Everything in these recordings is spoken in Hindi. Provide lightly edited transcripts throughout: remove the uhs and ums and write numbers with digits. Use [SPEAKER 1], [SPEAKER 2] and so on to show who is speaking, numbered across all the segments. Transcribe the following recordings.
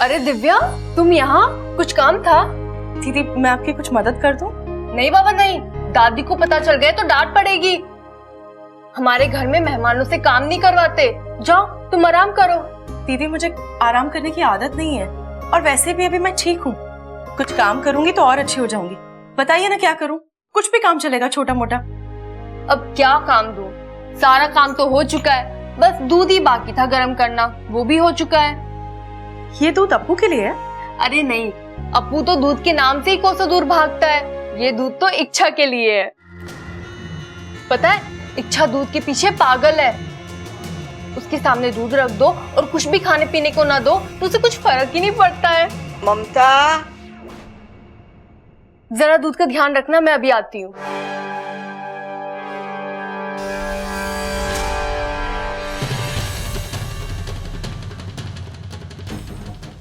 [SPEAKER 1] अरे दिव्या, तुम यहाँ? कुछ काम था?
[SPEAKER 2] दीदी मैं आपकी कुछ मदद कर दूं?
[SPEAKER 1] नहीं बाबा नहीं, दादी को पता चल गया तो डांट पड़ेगी। हमारे घर में मेहमानों से काम नहीं करवाते। जाओ तुम आराम करो।
[SPEAKER 2] दीदी मुझे आराम करने की आदत नहीं है, और वैसे भी अभी मैं ठीक हूँ। कुछ काम करूंगी तो और अच्छी हो जाऊंगी। बताइए ना क्या करूँ? कुछ भी काम चलेगा, छोटा मोटा।
[SPEAKER 1] अब क्या काम दूं? सारा काम तो हो चुका है, बस दूध ही बाकी था गर्म करना, वो भी हो चुका है।
[SPEAKER 2] ये दूध अप्पू के लिए है?
[SPEAKER 1] अरे नहीं, अप्पू तो दूध के नाम से ही कोसों दूर भागता है। ये दूध तो इच्छा के लिए है। पता है, इच्छा दूध के पीछे पागल है। उसके सामने दूध रख दो और कुछ भी खाने पीने को ना दो तो उसे कुछ फर्क ही नहीं पड़ता है।
[SPEAKER 3] ममता,
[SPEAKER 1] जरा दूध का ध्यान रखना, मैं अभी आती हूँ।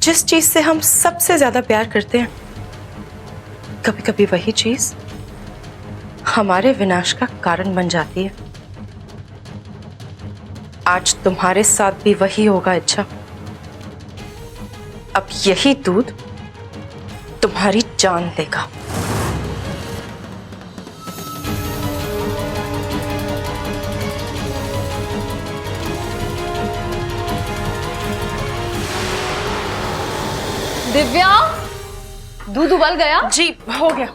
[SPEAKER 2] जिस चीज से हम सबसे ज्यादा प्यार करते हैं, कभी कभी वही चीज हमारे विनाश का कारण बन जाती है। आज तुम्हारे साथ भी वही होगा इच्छा। अब यही दूध तुम्हारी जान लेगा।
[SPEAKER 1] दिव्या, दूध उबल गया?
[SPEAKER 2] जी हो गया।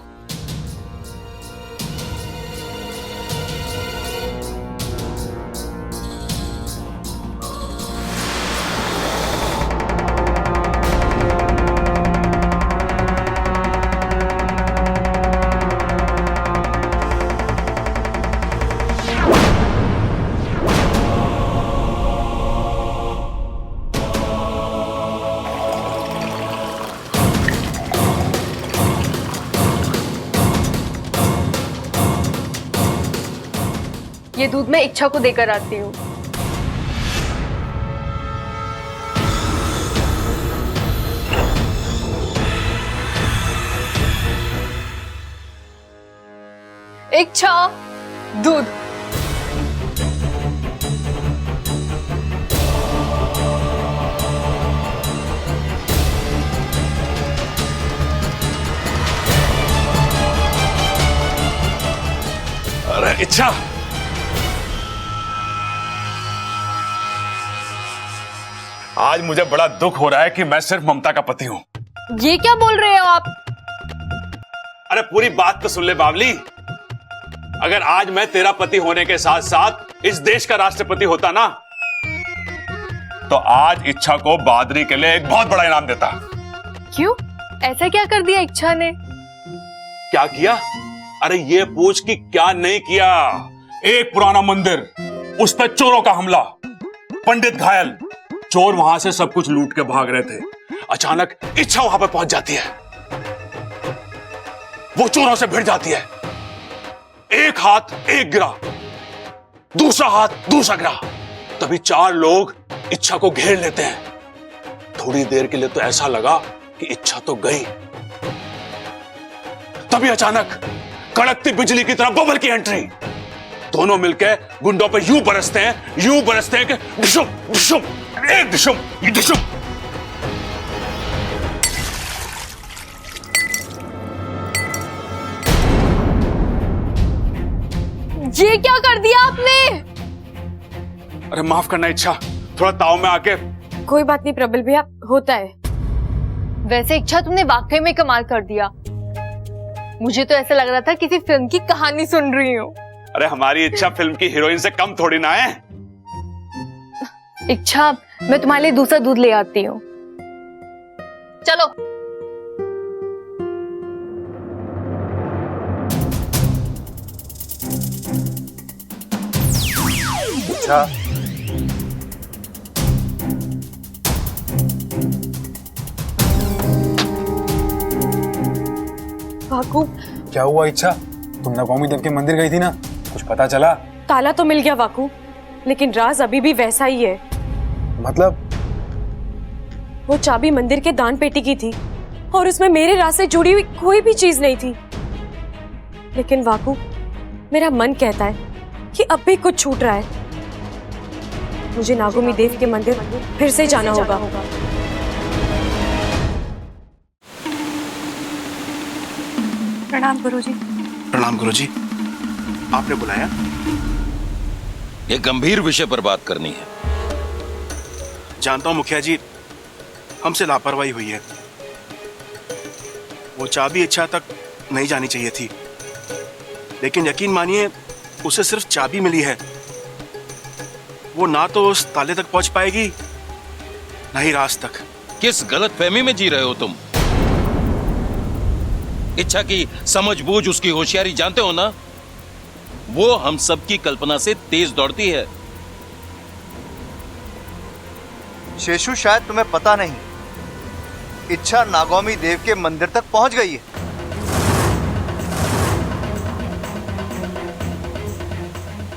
[SPEAKER 1] ये दूध मैं इच्छा को देकर आती हूँ। इच्छा, दूध।
[SPEAKER 4] अरे इच्छा, आज मुझे बड़ा दुख हो रहा है कि मैं सिर्फ ममता का पति हूं।
[SPEAKER 1] ये क्या बोल रहे हो आप?
[SPEAKER 4] अरे पूरी बात तो सुन ले बावली। अगर आज मैं तेरा पति होने के साथ साथ इस देश का राष्ट्रपति होता ना, तो आज इच्छा को बहादुरी के लिए एक बहुत बड़ा इनाम देता।
[SPEAKER 1] क्यों? ऐसा क्या कर दिया इच्छा ने?
[SPEAKER 4] क्या किया? अरे ये पूछ कि क्या नहीं किया। एक पुराना मंदिर, उस पर चोरों का हमला, पंडित घायल, चोर वहां से सब कुछ लूट के भाग रहे थे। अचानक इच्छा वहां पर पहुंच जाती है। वो चोरों से भिड़ जाती है। एक हाथ एक गिरा, दूसरा हाथ दूसरा गिरा। तभी चार लोग इच्छा को घेर लेते हैं। थोड़ी देर के लिए तो ऐसा लगा कि इच्छा तो गई। तभी अचानक कड़कती बिजली की तरह बबल की एंट्री। दोनों मिलकर गुंडों पे यूं बरसते हैं कि डिशुम डिशुम, एक डिशुम, ये डिशुम।
[SPEAKER 1] ये क्या कर दिया आपने?
[SPEAKER 4] अरे माफ करना इच्छा, थोड़ा ताव में आके।
[SPEAKER 1] कोई बात नहीं प्रबल भैया, होता है। वैसे इच्छा तुमने वाकई में कमाल कर दिया। मुझे तो ऐसा लग रहा था किसी फिल्म की कहानी सुन रही हूँ।
[SPEAKER 4] अरे हमारी इच्छा फिल्म की हीरोइन से कम थोड़ी ना है।
[SPEAKER 1] इच्छा, मैं तुम्हारे लिए दूसरा दूध ले आती हूँ। चलो।
[SPEAKER 5] इच्छा,
[SPEAKER 1] वाकू,
[SPEAKER 5] क्या हुआ इच्छा? तुम नवमी देव के मंदिर गई थी ना, कुछ पता चला?
[SPEAKER 2] ताला तो मिल गया वाकू, लेकिन राज अभी भी वैसा ही है।
[SPEAKER 5] मतलब?
[SPEAKER 2] वो चाबी मंदिर के दान पेटी की थी और उसमें मेरे राज से जुड़ी हुई कोई भी चीज नहीं थी। लेकिन वाकू, मेरा मन कहता है कि अब भी कुछ छूट रहा है। मुझे नागोमी देव के मंदिर फिर से जाना होगा। प्रणाम गुरुजी।
[SPEAKER 3] प्रणाम गुरुजी। आपने बुलाया?
[SPEAKER 6] एक गंभीर विषय पर बात करनी है।
[SPEAKER 3] जानता हूं मुखिया जी, हमसे लापरवाही हुई है। वो चाबी इच्छा तक नहीं जानी चाहिए थी, लेकिन यकीन मानिए उसे सिर्फ चाबी मिली है। वो ना तो उस ताले तक पहुंच पाएगी, ना ही राज तक।
[SPEAKER 6] किस गलतफहमी में जी रहे हो तुम? इच्छा की समझबूझ, उसकी होशियारी जानते हो ना? वो हम सबकी कल्पना से तेज दौड़ती है।
[SPEAKER 7] शेषु, शायद तुम्हें पता नहीं, इच्छा नागौमी देव के मंदिर तक पहुंच गई है।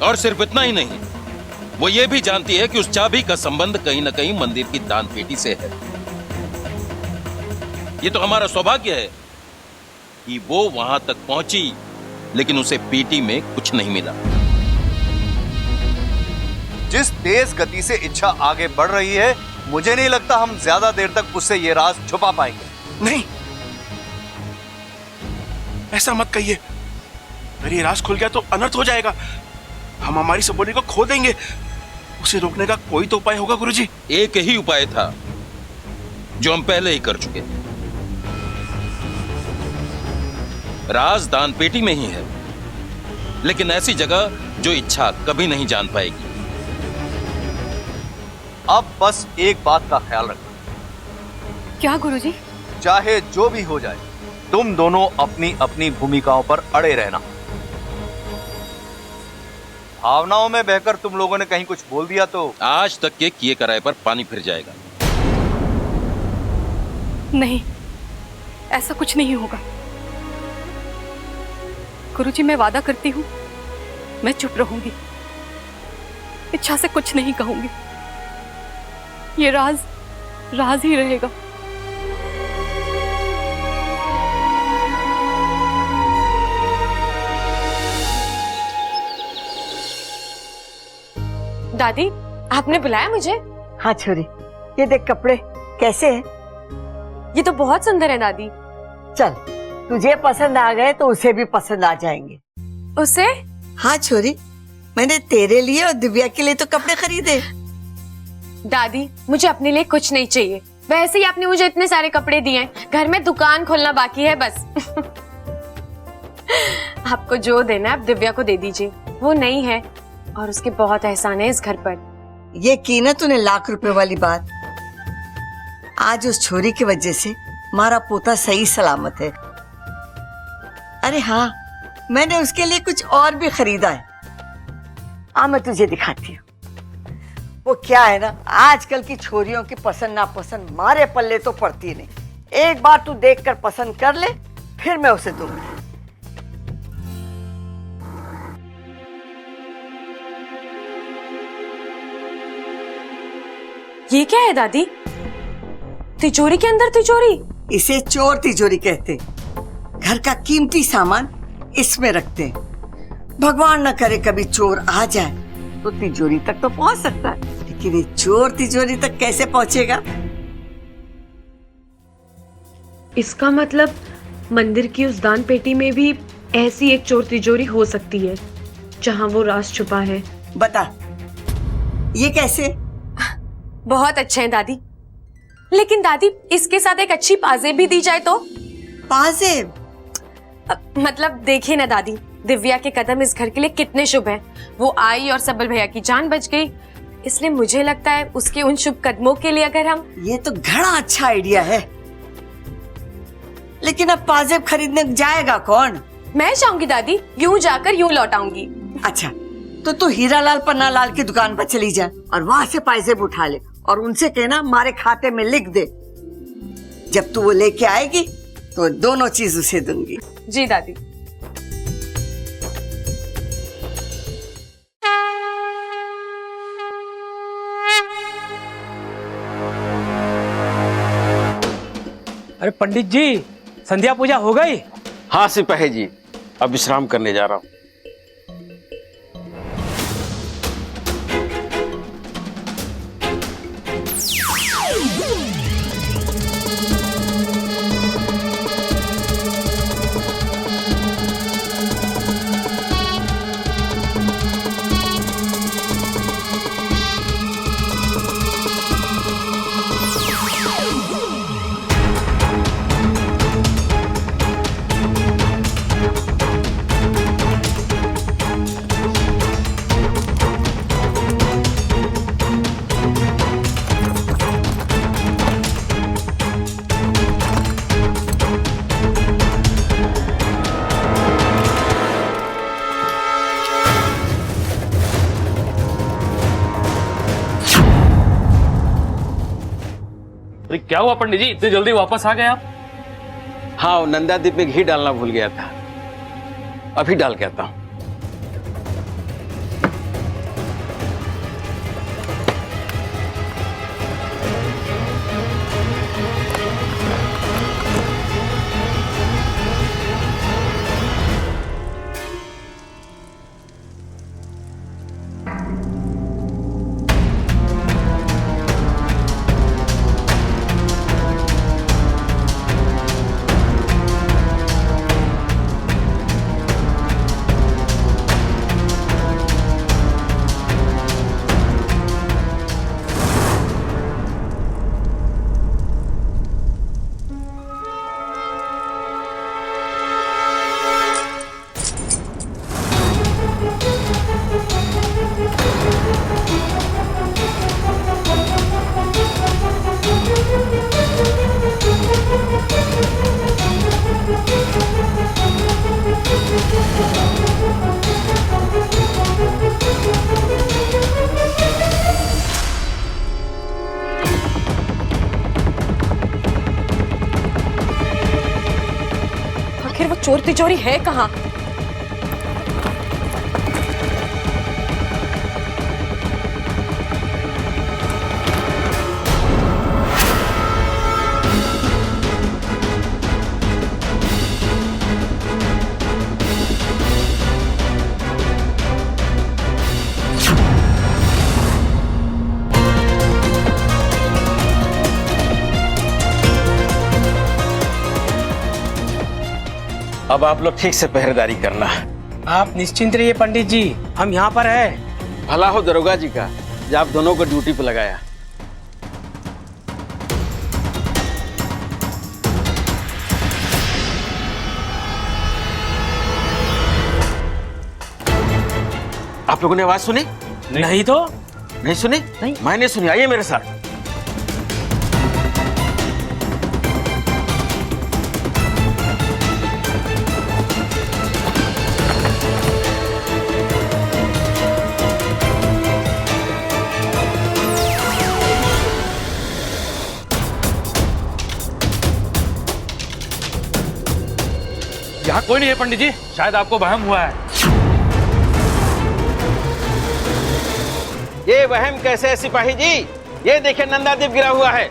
[SPEAKER 6] और सिर्फ इतना ही नहीं, वो ये भी जानती है कि उस चाबी का संबंध कहीं ना कहीं मंदिर की दान पेटी से है। ये तो हमारा सौभाग्य है कि वो वहां तक पहुंची, लेकिन उसे पेटी में कुछ नहीं मिला।
[SPEAKER 7] जिस तेज गति से इच्छा आगे बढ़ रही है, मुझे नहीं लगता हम ज्यादा देर तक उससे ये राज छुपा पाएंगे।
[SPEAKER 3] नहीं, ऐसा मत कहिए। अगर ये राज खुल गया तो अनर्थ हो जाएगा। हम हमारी सबोली को खो देंगे। उसे रोकने का कोई तो उपाय होगा गुरुजी।
[SPEAKER 6] एक ही उपाय था जो हम पहले ही कर चुके। राज दान पेटी में ही है, लेकिन ऐसी जगह जो इच्छा कभी नहीं जान पाएगी।
[SPEAKER 7] अब बस एक बात का ख्याल रखना।
[SPEAKER 2] क्या गुरुजी?
[SPEAKER 7] चाहे जो भी हो जाए, तुम दोनों अपनी अपनी भूमिकाओं पर अड़े रहना। भावनाओं में बहकर तुम लोगों ने कहीं कुछ बोल दिया तो
[SPEAKER 6] आज तक के किए कराए पर पानी फिर जाएगा।
[SPEAKER 2] नहीं, ऐसा कुछ नहीं होगा गुरुजी। मैं वादा करती हूँ, मैं चुप रहूंगी, इच्छा से कुछ नहीं कहूंगी। ये राज राज ही रहेगा। दादी, आपने बुलाया मुझे?
[SPEAKER 8] हाँ छोरी, ये देख कपड़े कैसे हैं?
[SPEAKER 2] ये तो बहुत सुंदर है दादी।
[SPEAKER 8] चल, तुझे पसंद आ गए तो उसे भी पसंद आ जाएंगे।
[SPEAKER 2] उसे?
[SPEAKER 8] हाँ छोरी, मैंने तेरे लिए और दिव्या के लिए तो कपड़े खरीदे।
[SPEAKER 2] दादी, मुझे अपने लिए कुछ नहीं चाहिए। वैसे ही आपने मुझे इतने सारे कपड़े दिए हैं, घर में दुकान खोलना बाकी है बस। आपको जो देना है आप दिव्या को दे दीजिए। वो नहीं है और उसके बहुत एहसान है इस घर पर।
[SPEAKER 8] ये की ना तूने लाख रुपए वाली बात। आज उस छोरी की वजह से हमारा पोता सही सलामत है। अरे हाँ, मैंने उसके लिए कुछ और भी खरीदा है। आ मैं तुझे दिखाती हूँ। वो क्या है ना, आजकल की छोरियों की पसंद नापसंद मारे पल्ले तो पड़ती नहीं। एक बार तू देखकर पसंद कर ले, फिर मैं उसे दूंगी।
[SPEAKER 2] ये क्या है दादी? तिजोरी के अंदर तिजोरी?
[SPEAKER 8] इसे चोर तिजोरी कहते। घर का कीमती सामान इसमें रखते हैं। भगवान न करे कभी चोर आ जाए तो तिजोरी तक तो पहुंच सकता है, लेकिन ये चोर तिजोरी तक कैसे पहुंचेगा?
[SPEAKER 2] इसका मतलब मंदिर की उस दान पेटी में भी ऐसी एक चोर तिजोरी हो सकती है जहां वो राज छुपा है।
[SPEAKER 8] बता, ये कैसे?
[SPEAKER 2] बहुत अच्छे हैं दादी, लेकिन दादी इसके साथ एक अच्छी पाजेब भी दी जाए तो?
[SPEAKER 8] पाजेब?
[SPEAKER 2] मतलब देखिए ना दादी, दिव्या के कदम इस घर के लिए कितने शुभ हैं। वो आई और सबल भैया की जान बच गई, इसलिए मुझे लगता है उसके उन शुभ कदमों के लिए अगर हम। ये
[SPEAKER 8] तो घड़ा अच्छा आइडिया है, लेकिन अब पाजेब खरीदने जाएगा कौन?
[SPEAKER 2] मैं जाऊंगी दादी, यूं जाकर यूं लौट आऊंगी।
[SPEAKER 8] अच्छा, तो तू हीरालाल पन्नालाल की दुकान पर चली जा और वहां से पाजेब उठा ले और उनसे कहना हमारे खाते में लिख दे। जब तू वो लेके आएगी तो दोनों चीज उसे दूंगी।
[SPEAKER 2] जी दादी।
[SPEAKER 9] अरे पंडित जी, संध्या पूजा हो गई?
[SPEAKER 10] हाँ सिपाही जी, अब विश्राम करने जा रहा हूँ।
[SPEAKER 9] अरे क्या हुआ पंडित जी, इतनी जल्दी वापस आ गए आप?
[SPEAKER 10] हाँ, वो नंदादीप में घी डालना भूल गया था, अभी डाल के आता हूँ।
[SPEAKER 2] आखिर वो चोर तिजोरी है कहाँ?
[SPEAKER 10] अब आप लोग ठीक से पहरेदारी करना।
[SPEAKER 9] आप निश्चिंत रहिए पंडित जी, हम यहाँ पर है।
[SPEAKER 10] भला हो दरोगा जी का, जो आप दोनों को ड्यूटी पे लगाया। आप लोगों ने आवाज सुनी?
[SPEAKER 9] नहीं तो?
[SPEAKER 10] नहीं सुनी?
[SPEAKER 9] नहीं।
[SPEAKER 10] मैंने सुनी, आइए मेरे साथ।
[SPEAKER 9] यहाँ कोई नहीं है पंडित जी, शायद आपको वहम हुआ है।
[SPEAKER 10] ये वहम कैसे है सिपाही जी? ये देखिए नंदादीप गिरा हुआ है।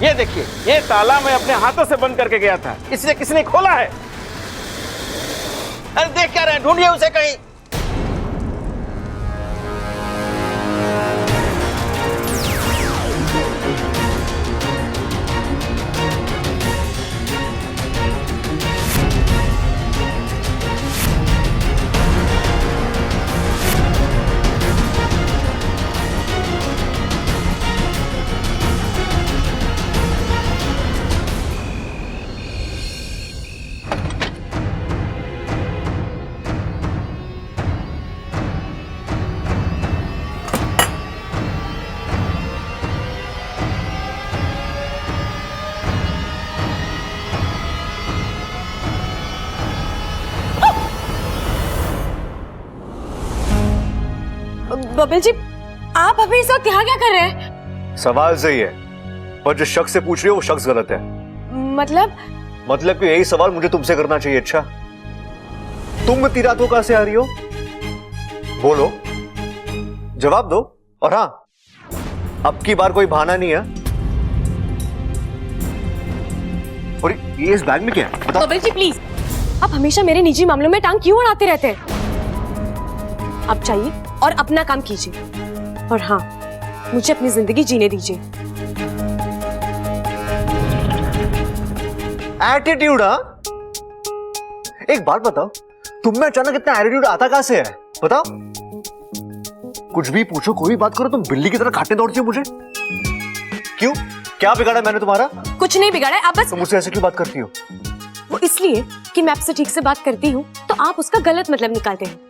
[SPEAKER 10] ये देखिए, ये ताला मैं अपने हाथों से बंद करके गया था, इसलिए किसने खोला है? अरे देख क्या रहे हैं, ढूंढिए उसे कहीं।
[SPEAKER 2] बबल जी, आप अभी इस वक्त यहाँ क्या कर रहे हैं?
[SPEAKER 7] सवाल सही है, पर जो शख्स से पूछ रही हो वो शख्स गलत है। मतलब कि यही सवाल मुझे तुमसे करना चाहिए। अच्छा, तुम इतनी रात को कहां से आ रही हो? बोलो, जवाब दो। और हाँ, अब की बार कोई बहाना नहीं है। और ये इस बैग में क्या है? बताओ।
[SPEAKER 2] बबल जी प्लीज, आप हमेशा मेरे निजी मामलों में टांग क्यों अड़ाते रहते हैं? आप चाहिए और अपना काम कीजिए, और हाँ, मुझे अपनी जिंदगी जीने दीजिए।
[SPEAKER 7] एटीट्यूड? हाँ, एक बात बताओ, तुम में अचानक इतना एटीट्यूड आता कहां से है? बताओ। कुछ भी पूछो, कोई भी बात करो, तुम बिल्ली की तरह काटने दौड़ती हो मुझे। क्यों? क्या बिगाड़ा मैंने तुम्हारा?
[SPEAKER 2] कुछ नहीं बिगाड़ा, आप बस।
[SPEAKER 7] तुम मुझसे ऐसे क्यों बात करती हो?
[SPEAKER 2] वो इसलिए कि मैं आपसे ठीक से बात करती हूँ तो आप उसका गलत मतलब निकालते हैं,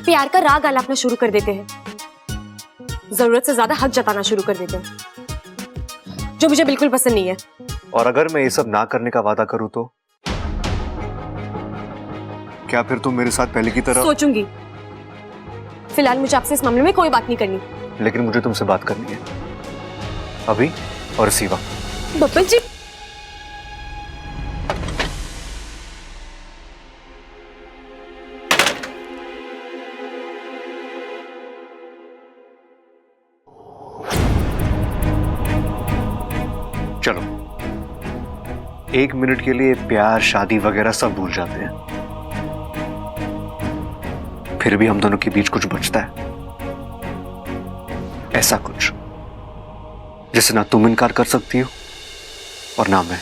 [SPEAKER 2] प्यार का राग आलापना शुरू कर देते हैं, जरूरत से ज्यादा हक जताना शुरू कर देते हैं, जो मुझे बिल्कुल पसंद नहीं है।
[SPEAKER 7] और अगर मैं ये सब ना करने का वादा करूं तो क्या फिर तुम मेरे साथ पहले की तरह?
[SPEAKER 2] सोचूंगी, फिलहाल मुझे आपसे इस मामले में कोई बात नहीं करनी।
[SPEAKER 7] लेकिन मुझे तुमसे बात करनी है, अभी और इसी वक्त।
[SPEAKER 2] बब्बल जी,
[SPEAKER 7] चलो 1 मिनट के लिए प्यार शादी वगैरह सब भूल जाते हैं, फिर भी हम दोनों के बीच कुछ बचता है, ऐसा कुछ जिसे ना तुम इनकार कर सकती हो और ना मैं,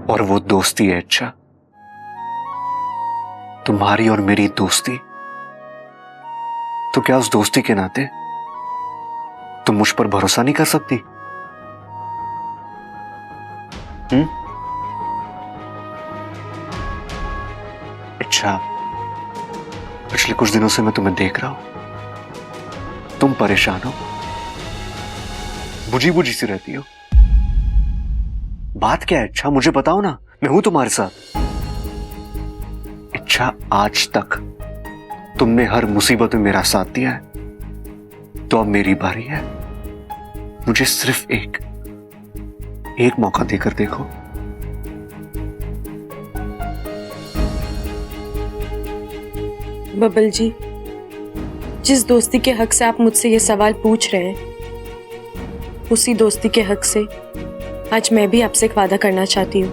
[SPEAKER 7] और वो दोस्ती है। अच्छा, तुम्हारी और मेरी दोस्ती। तो क्या उस दोस्ती के नाते तुम मुझ पर भरोसा नहीं कर सकती? अच्छा, पिछले कुछ दिनों से मैं तुम्हें देख रहा हूं, तुम परेशान हो, बुझी बुझी सी रहती हो। बात क्या है? अच्छा मुझे बताओ ना, मैं हूं तुम्हारे साथ। अच्छा, आज तक तुमने हर मुसीबत में मेरा साथ दिया है, तो अब मेरी बारी है। मुझे सिर्फ एक मौका देकर देखो।
[SPEAKER 2] बब्बल जी, जिस दोस्ती के हक से आप मुझसे ये सवाल पूछ रहे हैं, उसी दोस्ती के हक से आज मैं भी आपसे एक वादा करना चाहती हूँ।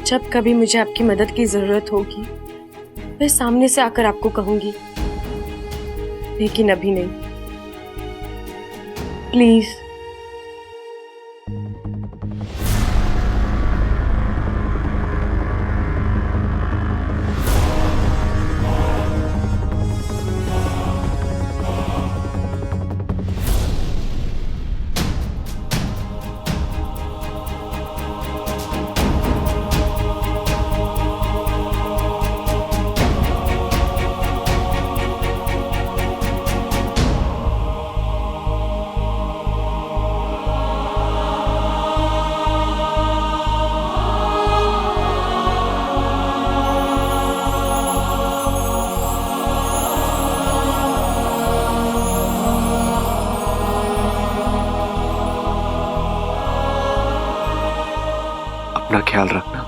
[SPEAKER 2] जब कभी मुझे आपकी मदद की जरूरत होगी, मैं सामने से आकर आपको कहूंगी, लेकिन अभी नहीं। प्लीज।
[SPEAKER 7] अपना ख्याल रखना।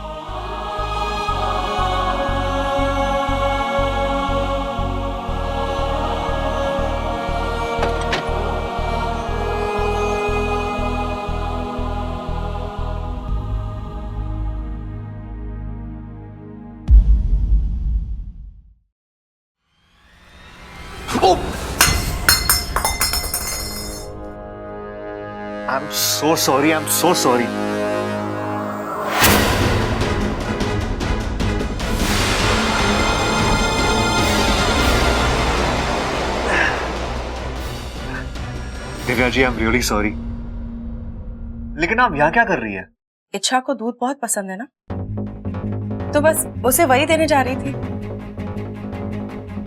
[SPEAKER 7] I'm so sorry. I'm so sorry. Divya ji, I am really sorry. लेकिन आप यहाँ क्या कर रही है?
[SPEAKER 11] इच्छा को दूध बहुत पसंद है ना, तो बस उसे वही देने जा रही थी।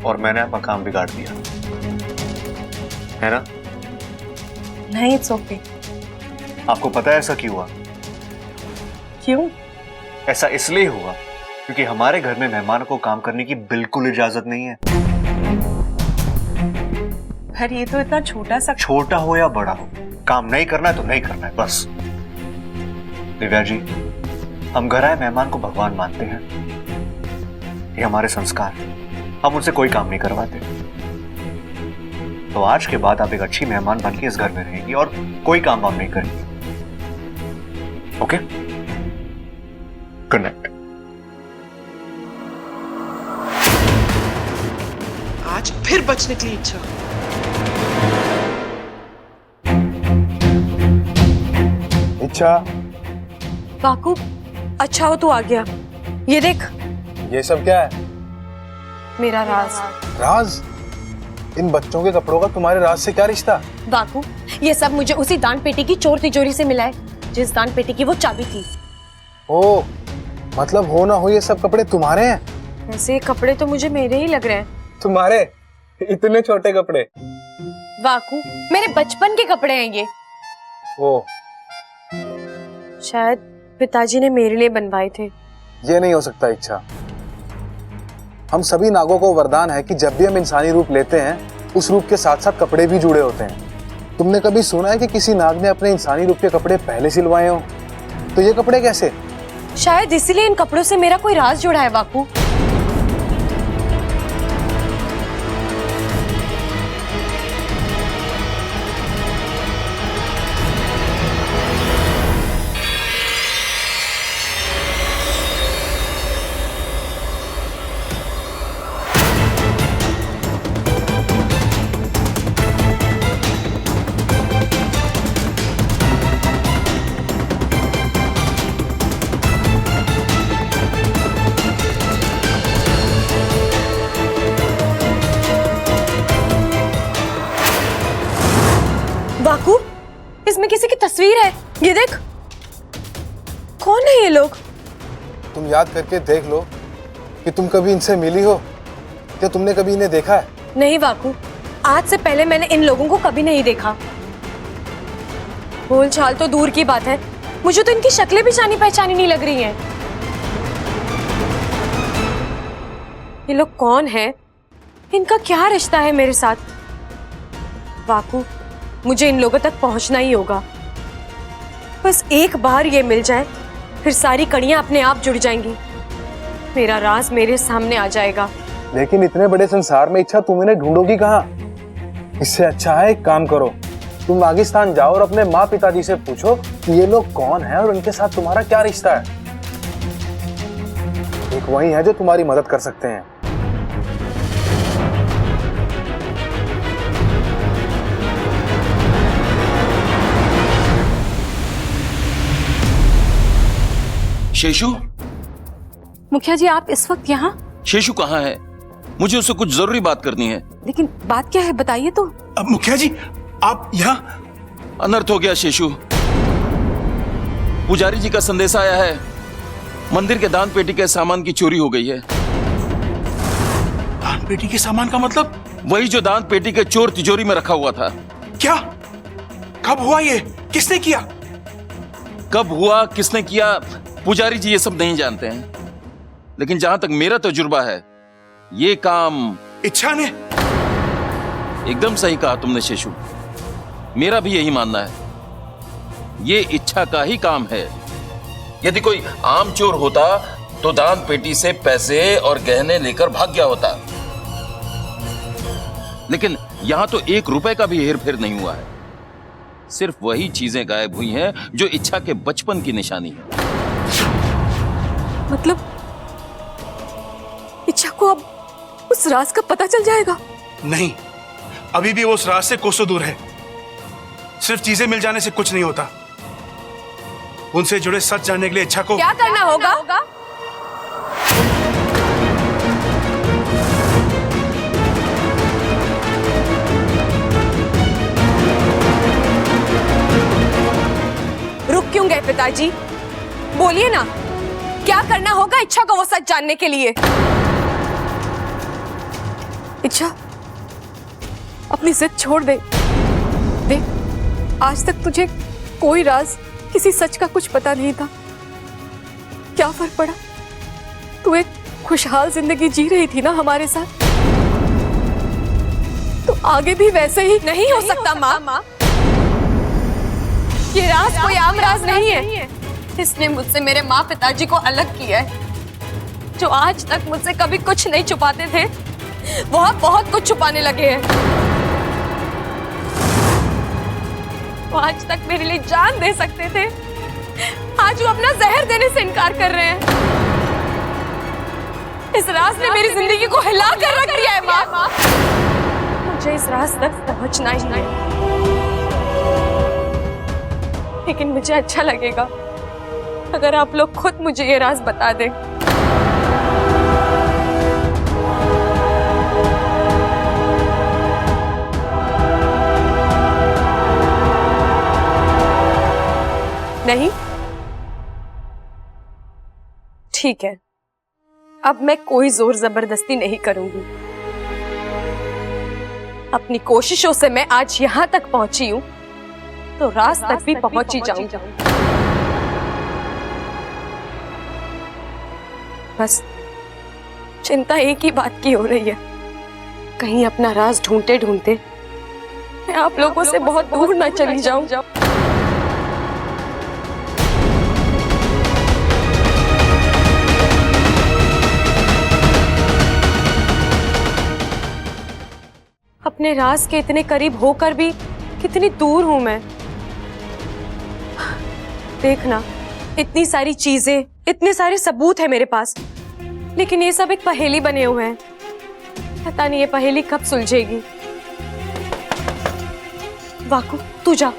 [SPEAKER 7] और मैंने आपका काम बिगाड़ दिया है ना?
[SPEAKER 11] नहीं, इट्स ओके।
[SPEAKER 7] आपको पता है ऐसा क्यों हुआ?
[SPEAKER 11] क्यों?
[SPEAKER 7] ऐसा इसलिए हुआ क्योंकि हमारे घर में मेहमान को काम करने की बिल्कुल इजाजत नहीं है।
[SPEAKER 11] पर ये तो इतना छोटा सा।
[SPEAKER 7] छोटा हो या बड़ा हो, काम नहीं करना है तो नहीं करना है, बस। दिव्या जी, हम घर आए मेहमान को भगवान मानते हैं, ये हमारे संस्कार हैं। हम उनसे कोई काम नहीं करवाते। तो आज के बाद आप एक अच्छी मेहमान बन के इस घर में रहेंगी और कोई काम वाम नहीं करेंगी। ओके? Good night.
[SPEAKER 11] आज फिर बच निकली इच्छा।
[SPEAKER 5] इच्छा,
[SPEAKER 2] वाकू, अच्छा हो तू आ गया। ये देख,
[SPEAKER 5] ये सब क्या है?
[SPEAKER 2] मेरा राज।
[SPEAKER 5] राज? इन बच्चों के कपड़ों का तुम्हारे राज से क्या रिश्ता?
[SPEAKER 2] वाकू, ये सब मुझे उसी दान पेटी की चोर तिजोरी से मिला है, जिस दान पेटी की वो चाबी थी।
[SPEAKER 5] ओ, मतलब हो ना हो ये सब कपड़े तुम्हारे हैं?
[SPEAKER 2] ऐसे कपड़े तो मुझे मेरे ही लग रहे हैं।
[SPEAKER 5] तुम्हारे? इतने छोटे कपड़े?
[SPEAKER 2] वाकू, मेरे बचपन के कपड़े हैं ये।
[SPEAKER 5] ओ,
[SPEAKER 2] शायद पिताजी ने मेरे लिए बनवाए थे।
[SPEAKER 5] ये नहीं हो सकता इच्छा। हम सभी नागों को वरदान है कि जब भी हम इंसानी रूप लेते हैं उस रूप के साथ साथ कपड़े भी जुड़े होते हैं। तुमने कभी सुना है कि किसी नाग ने अपने इंसानी रूप के कपड़े पहले सिलवाए हो? तो ये कपड़े कैसे?
[SPEAKER 2] शायद इसीलिए इन कपड़ों से मेरा कोई राज जुड़ा है वाकू। वाकू, इसमें किसी की तस्वीर है, ये देख। कौन है ये लोग?
[SPEAKER 5] तुम याद करके देख लो कि तुम कभी इनसे मिली हो या तुमने कभी इन्हें देखा है?
[SPEAKER 2] नहीं वाकू, आज से पहले मैंने इन लोगों को कभी नहीं देखा। बोल चाल तो दूर की बात है, मुझे तो इनकी शक्लें भी जानी पहचानी नहीं लग रही हैं। ये लोग कौन हैं? इनका क्या रिश्ता है मेरे साथ? वाकू, मुझे इन लोगों तक पहुंचना ही होगा। बस एक बार ये मिल जाए, फिर सारी कड़ियां अपने आप जुड़ जाएंगी, मेरा राज मेरे सामने आ जाएगा।
[SPEAKER 5] लेकिन इतने बड़े संसार में इच्छा तुम इन्हें ढूंढोगी कहाँ? इससे अच्छा है एक काम करो, तुम पाकिस्तान जाओ और अपने माँ पिताजी से पूछो कि ये लोग कौन हैं और उनके साथ तुम्हारा क्या रिश्ता है। एक वही है जो तुम्हारी मदद कर सकते हैं।
[SPEAKER 6] शेषु?
[SPEAKER 11] मुखिया जी, आप इस वक्त यहाँ?
[SPEAKER 6] शेषु कहाँ है? मुझे उससे कुछ जरूरी बात करनी है।
[SPEAKER 11] लेकिन बात क्या है, बताइए तो।
[SPEAKER 3] अब मुखिया जी, आप यहाँ?
[SPEAKER 6] अनर्थ हो गया शेषु। पुजारी जी का संदेश आया है, मंदिर के दान पेटी के सामान की चोरी हो गई है।
[SPEAKER 3] दान पेटी के सामान का मतलब?
[SPEAKER 6] वही जो दान पेटी के चोर तिजोरी में रखा हुआ था।
[SPEAKER 3] क्या? कब हुआ ये? किसने किया?
[SPEAKER 6] कब हुआ, किसने किया, पुजारी जी ये सब नहीं जानते हैं, लेकिन जहां तक मेरा तजुर्बा है, ये काम
[SPEAKER 3] इच्छा ने।
[SPEAKER 6] एकदम सही कहा तुमने शेषु, मेरा भी यही मानना है, ये इच्छा का ही काम है। यदि कोई आम चोर होता तो दान पेटी से पैसे और गहने लेकर भाग गया होता, लेकिन यहां तो 1 रुपए का भी हेरफेर नहीं हुआ है। सिर्फ वही चीजें गायब हुई हैं जो इच्छा के बचपन की निशानी है।
[SPEAKER 2] मतलब इच्छा को अब उस राज का पता चल जाएगा?
[SPEAKER 3] नहीं, अभी भी वो उस राज से कोसों दूर है। सिर्फ चीजें मिल जाने से कुछ नहीं होता, उनसे जुड़े सच जानने के लिए इच्छा को
[SPEAKER 2] क्या करना होगा? रुक क्यों गए पिताजी? बोलिए ना, क्या करना होगा इच्छा को वो सच जानने के लिए? इच्छा, अपनी जिद छोड़ दे। देख, आज तक तुझे कोई राज, किसी सच का कुछ पता नहीं था। क्या फर्क पड़ा? तू एक खुशहाल जिंदगी जी रही थी ना हमारे साथ। तो आगे भी वैसे ही नहीं हो सकता माँ। ये राज कोई आम राज नहीं है। इसने मुझसे मेरे माँ पिताजी को अलग किया है। जो आज तक मुझसे कभी कुछ नहीं छुपाते थे, वो अब बहुत कुछ छुपाने लगे हैं। वो आज तक मेरे लिए जान दे सकते थे, आज वो अपना जहर देने से इनकार कर रहे हैं। इस राज ने मेरी जिंदगी को हिला कर रख दिया है माँ। मुझे इस राज तक पहुंचना ही है, लेकिन मुझे अच्छा लगेगा अगर आप लोग खुद मुझे ये राज बता दें। नहीं? ठीक है, अब मैं कोई जोर जबरदस्ती नहीं करूंगी। अपनी कोशिशों से मैं आज यहां तक पहुंची हूं, तो राज तक भी पहुंच ही जाऊंगी। बस चिंता एक ही बात की हो रही है, कहीं अपना राज ढूंढते ढूंढते मैं आप लोगों से बहुत दूर ना चली जाऊं। अपने राज के इतने करीब होकर भी कितनी दूर हूं मैं। देखना, इतनी सारी चीजें, इतने सारे सबूत है मेरे पास, लेकिन ये सब एक पहेली बने हुए हैं। पता नहीं ये पहेली कब सुलझेगी। वाकू, तू जा।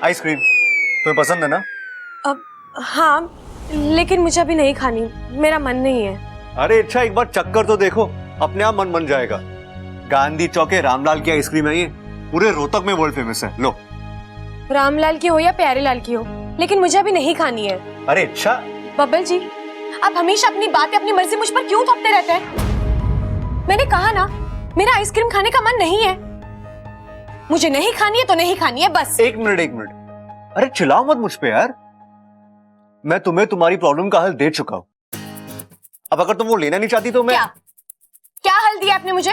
[SPEAKER 7] आइसक्रीम तुम्हें पसंद है ना?
[SPEAKER 2] अब हाँ, लेकिन मुझे अभी नहीं खानी, मेरा मन नहीं है।
[SPEAKER 7] अरे अच्छा, एक बार चक्कर तो देखो, अपने आप मन बन जाएगा। गांधी चौक के रामलाल की आइसक्रीम है ये, पूरे रोहतक में वर्ल्ड फेमस है। लो।
[SPEAKER 2] रामलाल की हो या प्यारेलाल की हो, लेकिन मुझे अभी नहीं खानी है।
[SPEAKER 7] अरे अच्छा।
[SPEAKER 2] बब्बल जी, आप हमेशा अपनी बातें अपनी मर्जी मुझ पर क्यों थोपते रहते हैं? मैंने कहा ना, मेरा आइसक्रीम खाने का मन नहीं है। मुझे नहीं खानी है तो नहीं खानी है, बस।
[SPEAKER 7] एक मिनट। अरे चिल्लाओ मत मुझ पे यार। मैं तुम्हें तुम्हारी प्रॉब्लम का हल दे चुका हूं। अब अगर तुम वो लेना नहीं चाहती तो मैं
[SPEAKER 2] क्या हल दिया आपने मुझे?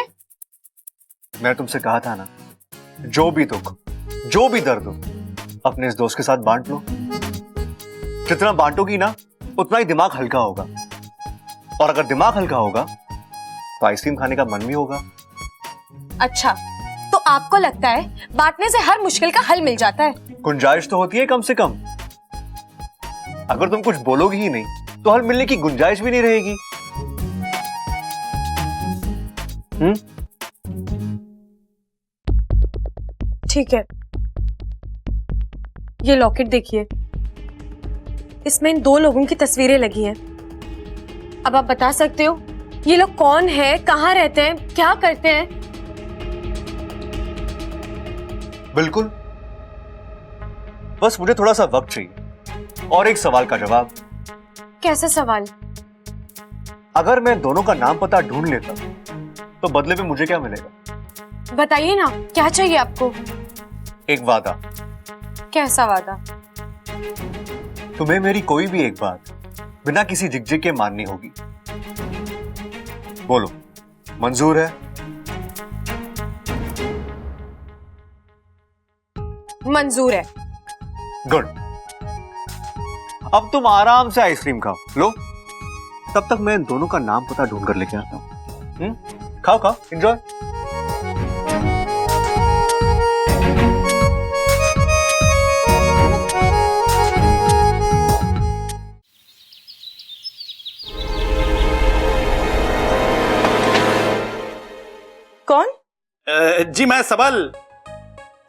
[SPEAKER 7] मैं तुमसे कहा था ना, जो भी दुख, जो भी दर्द हो, अपने इस दोस्त के साथ बांट लो। जितना बांटोगी ना, उतना ही दिमाग हल्का होगा, और अगर दिमाग हल्का होगा तो आइसक्रीम खाने का मन भी होगा।
[SPEAKER 2] अच्छा, तो आपको लगता है बांटने से हर मुश्किल का हल मिल जाता है?
[SPEAKER 7] गुंजाइश तो होती है कम से कम। अगर तुम कुछ बोलोगी ही नहीं तो हल मिलने की गुंजाइश भी नहीं रहेगी।
[SPEAKER 2] ठीक है, ये लॉकेट देखिए, इसमें इन 2 लोगों की तस्वीरें लगी हैं। अब आप बता सकते हो ये लोग कौन है, कहाँ रहते हैं, क्या करते हैं?
[SPEAKER 7] बिल्कुल, बस मुझे थोड़ा सा वक्त चाहिए और एक सवाल का जवाब।
[SPEAKER 2] कैसा सवाल?
[SPEAKER 7] अगर मैं दोनों का नाम पता ढूंढ लेता तो बदले में मुझे क्या मिलेगा?
[SPEAKER 2] बताइए ना, क्या चाहिए आपको?
[SPEAKER 7] एक वादा।
[SPEAKER 2] कैसा वादा?
[SPEAKER 7] तुम्हें मेरी कोई भी एक बात बिना किसी झिकझिक के माननी होगी। बोलो, मंजूर है?
[SPEAKER 2] मंजूर है।
[SPEAKER 7] गुड। अब तुम आराम से आइसक्रीम खाओ। लो, तब तक मैं इन दोनों का नाम पता ढूंढ कर लेके आता हूं। खाओ खाओ, एंजॉय।
[SPEAKER 11] कौन?
[SPEAKER 3] जी मैं सबल।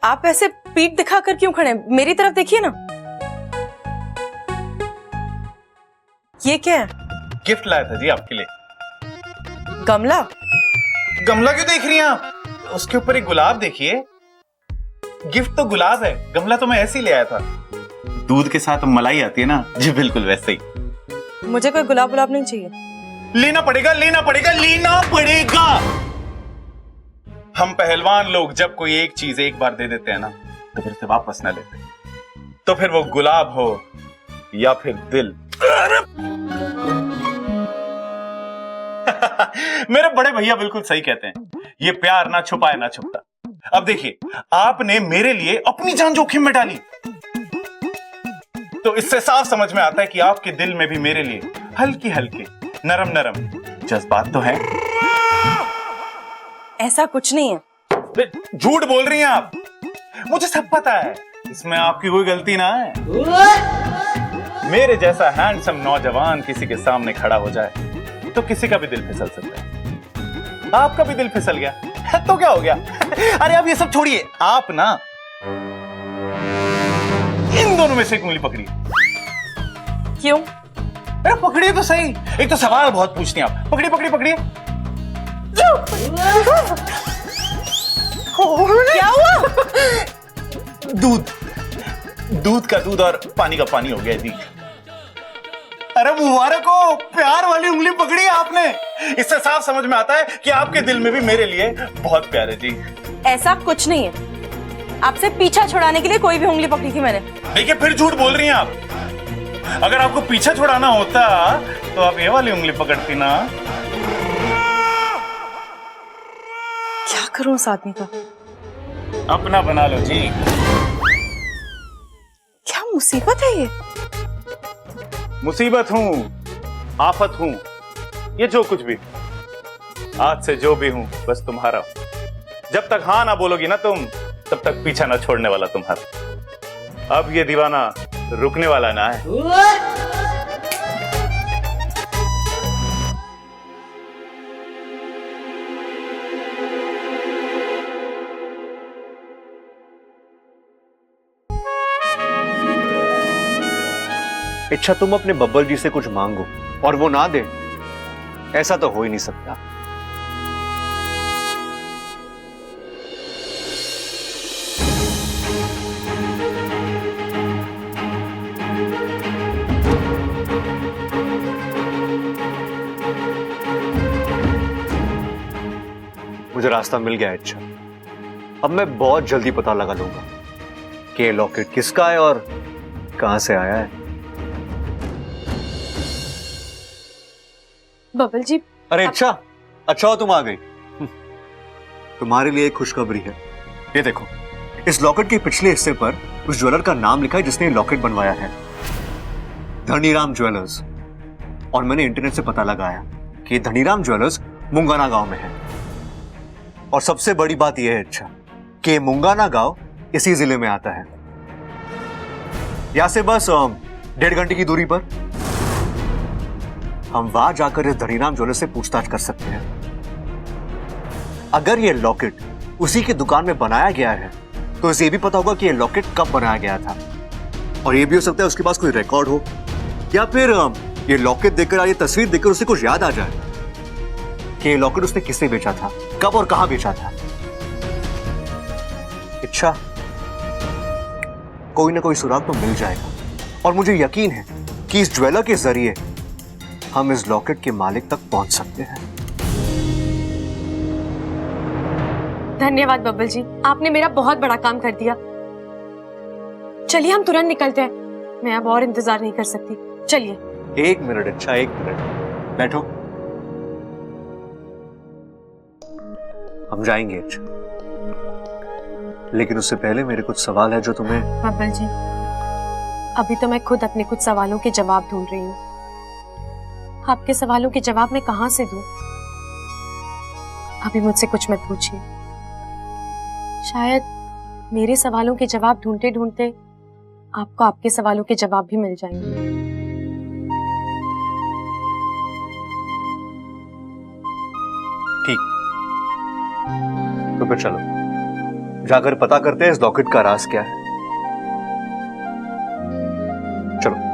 [SPEAKER 11] आप ऐसे पीठ दिखाकर क्यों खड़े हैं? मेरी तरफ देखिए ना। ये क्या है?
[SPEAKER 12] गिफ्ट लाया था जी आपके लिए।
[SPEAKER 11] गमला?
[SPEAKER 12] गमला क्यों देख रही हैं आप? उसके ऊपर एक गुलाब देखिए। गिफ्ट तो गुलाब है, गमला तो मैं ऐसे ही ले आया था। दूध के साथ मलाई आती है ना जी, बिल्कुल वैसे ही।
[SPEAKER 11] मुझे कोई गुलाब नहीं चाहिए।
[SPEAKER 12] लेना पड़ेगा, लेना पड़ेगा, लेना पड़ेगा। हम पहलवान लोग जब कोई एक चीज एक बार दे देते हैं ना, तो फिर से वापस ना लेते। तो फिर वो गुलाब हो या फिर दिल। मेरे बड़े भैया बिल्कुल सही कहते हैं, ये प्यार ना छुपाए ना छुपता। अब देखिए, आपने मेरे लिए अपनी जान जोखिम में डाली, तो इससे साफ समझ में आता है कि आपके दिल में भी मेरे लिए हल्की हल्के नरम नरम जज्बात तो हैं।
[SPEAKER 11] ऐसा कुछ नहीं है।
[SPEAKER 12] झूठ बोल रही हैं आप, मुझे सब पता है, इसमें आपकी कोई गलती ना है। मेरे जैसा हैंडसम नौजवान किसी के सामने खड़ा हो जाए तो किसी का भी दिल फिसल सकता है। आपका भी दिल फिसल गया तो क्या हो गया? अरे अब ये सब छोड़िए, आप ना इन दोनों में से एक उंगली पकड़िए।
[SPEAKER 11] क्यों?
[SPEAKER 12] अरे पकड़िए तो सही, एक तो सवाल बहुत पूछती हैं आप। पकड़िए पकड़िए पकड़िए।
[SPEAKER 11] क्या हुआ?
[SPEAKER 12] दूध का दूध और पानी का पानी हो गया जी। अरे मुबारक हो, प्यार वाली उंगली पकड़ी आपने। इससे साफ समझ में आता है कि आपके दिल में भी मेरे लिए बहुत प्यार है जी।
[SPEAKER 11] ऐसा कुछ नहीं है। आपसे पीछा छुड़ाने के लिए कोई भी उंगली पकड़ी थी मैंने।
[SPEAKER 12] देखिए फिर झूठ बोल रही हैं आप। अगर आपको पीछा छुड़ाना होता तो आप ये वाली उंगली पकड़ती ना।
[SPEAKER 11] क्या करूं उस आदमी का?
[SPEAKER 12] अपना बना लो जी।
[SPEAKER 11] क्या मुसीबत है ये?
[SPEAKER 12] मुसीबत हूं, आफत हूं, ये जो कुछ भी, आज से जो भी हूं बस तुम्हारा हूं। जब तक हाँ ना बोलोगी ना तुम, तब तक पीछा ना छोड़ने वाला तुम्हारा। अब ये दीवाना रुकने वाला ना है।
[SPEAKER 7] इच्छा तुम अपने बब्बल जी से कुछ मांगो और वो ना दे, ऐसा तो हो ही नहीं सकता। मुझे रास्ता मिल गया इच्छा। अब मैं बहुत जल्दी पता लगा लूंगा कि ये लॉकेट किसका है और कहां से आया है।
[SPEAKER 2] बबल जी।
[SPEAKER 7] अरे इच्छा, अच्छा हो तुम आ गई। तुम्हारे लिए एक खुशखबरी है। ये देखो, इस लॉकेट के पिछले हिस्से पर उस ज्वेलर का नाम लिखा है जिसने ये लॉकेट बनवाया है, धनीराम ज्वेलर्स। और मैंने इंटरनेट से पता लगाया कि धनीराम ज्वेलर्स मुंगाना गांव में है। और सबसे बड़ी बात यह है इच्छा कि मुंगाना गांव इसी जिले में आता है, यहां से बस 1.5 घंटे की दूरी पर। हम वहां जाकर इस धनीराम ज्वेलर से पूछताछ कर सकते हैं। अगर यह लॉकेट उसी की दुकान में बनाया गया है तो इसे भी पता होगा कि यह लॉकेट कब बनाया गया था। और यह भी हो सकता है उसके पास कोई रिकॉर्ड हो, या फिर ये लॉकेट देखकर या ये तस्वीर देखकर उसे कुछ याद आ जाए कि ये लॉकेट उसने किसे बेचा था, कब और कहां बेचा था। इच्छा, कोई ना कोई सुराग तो मिल जाएगा और मुझे यकीन है कि इस ज्वेलर के जरिए हम इस लॉकेट के मालिक तक पहुंच सकते हैं।
[SPEAKER 2] धन्यवाद बब्बल जी, आपने मेरा बहुत बड़ा काम कर दिया। चलिए हम तुरंत निकलते हैं, मैं अब और इंतजार नहीं कर सकती। चलिए।
[SPEAKER 7] 1 मिनट इच्छा, 1 मिनट बैठो। हम जाएंगे इच्छा, लेकिन उससे पहले मेरे कुछ सवाल है जो तुम्हें।
[SPEAKER 2] बब्बल जी, अभी तो मैं खुद अपने कुछ सवालों के जवाब ढूंढ रही हूँ। आपके सवालों के जवाब मैं कहां से दूं? अभी मुझसे कुछ मत पूछिए। शायद मेरे सवालों के जवाब ढूंढते ढूंढते आपको आपके सवालों के जवाब भी मिल जाएंगे।
[SPEAKER 7] ठीक, तो फिर चलो जाकर पता करते हैं इस लॉकेट का राज क्या है। चलो।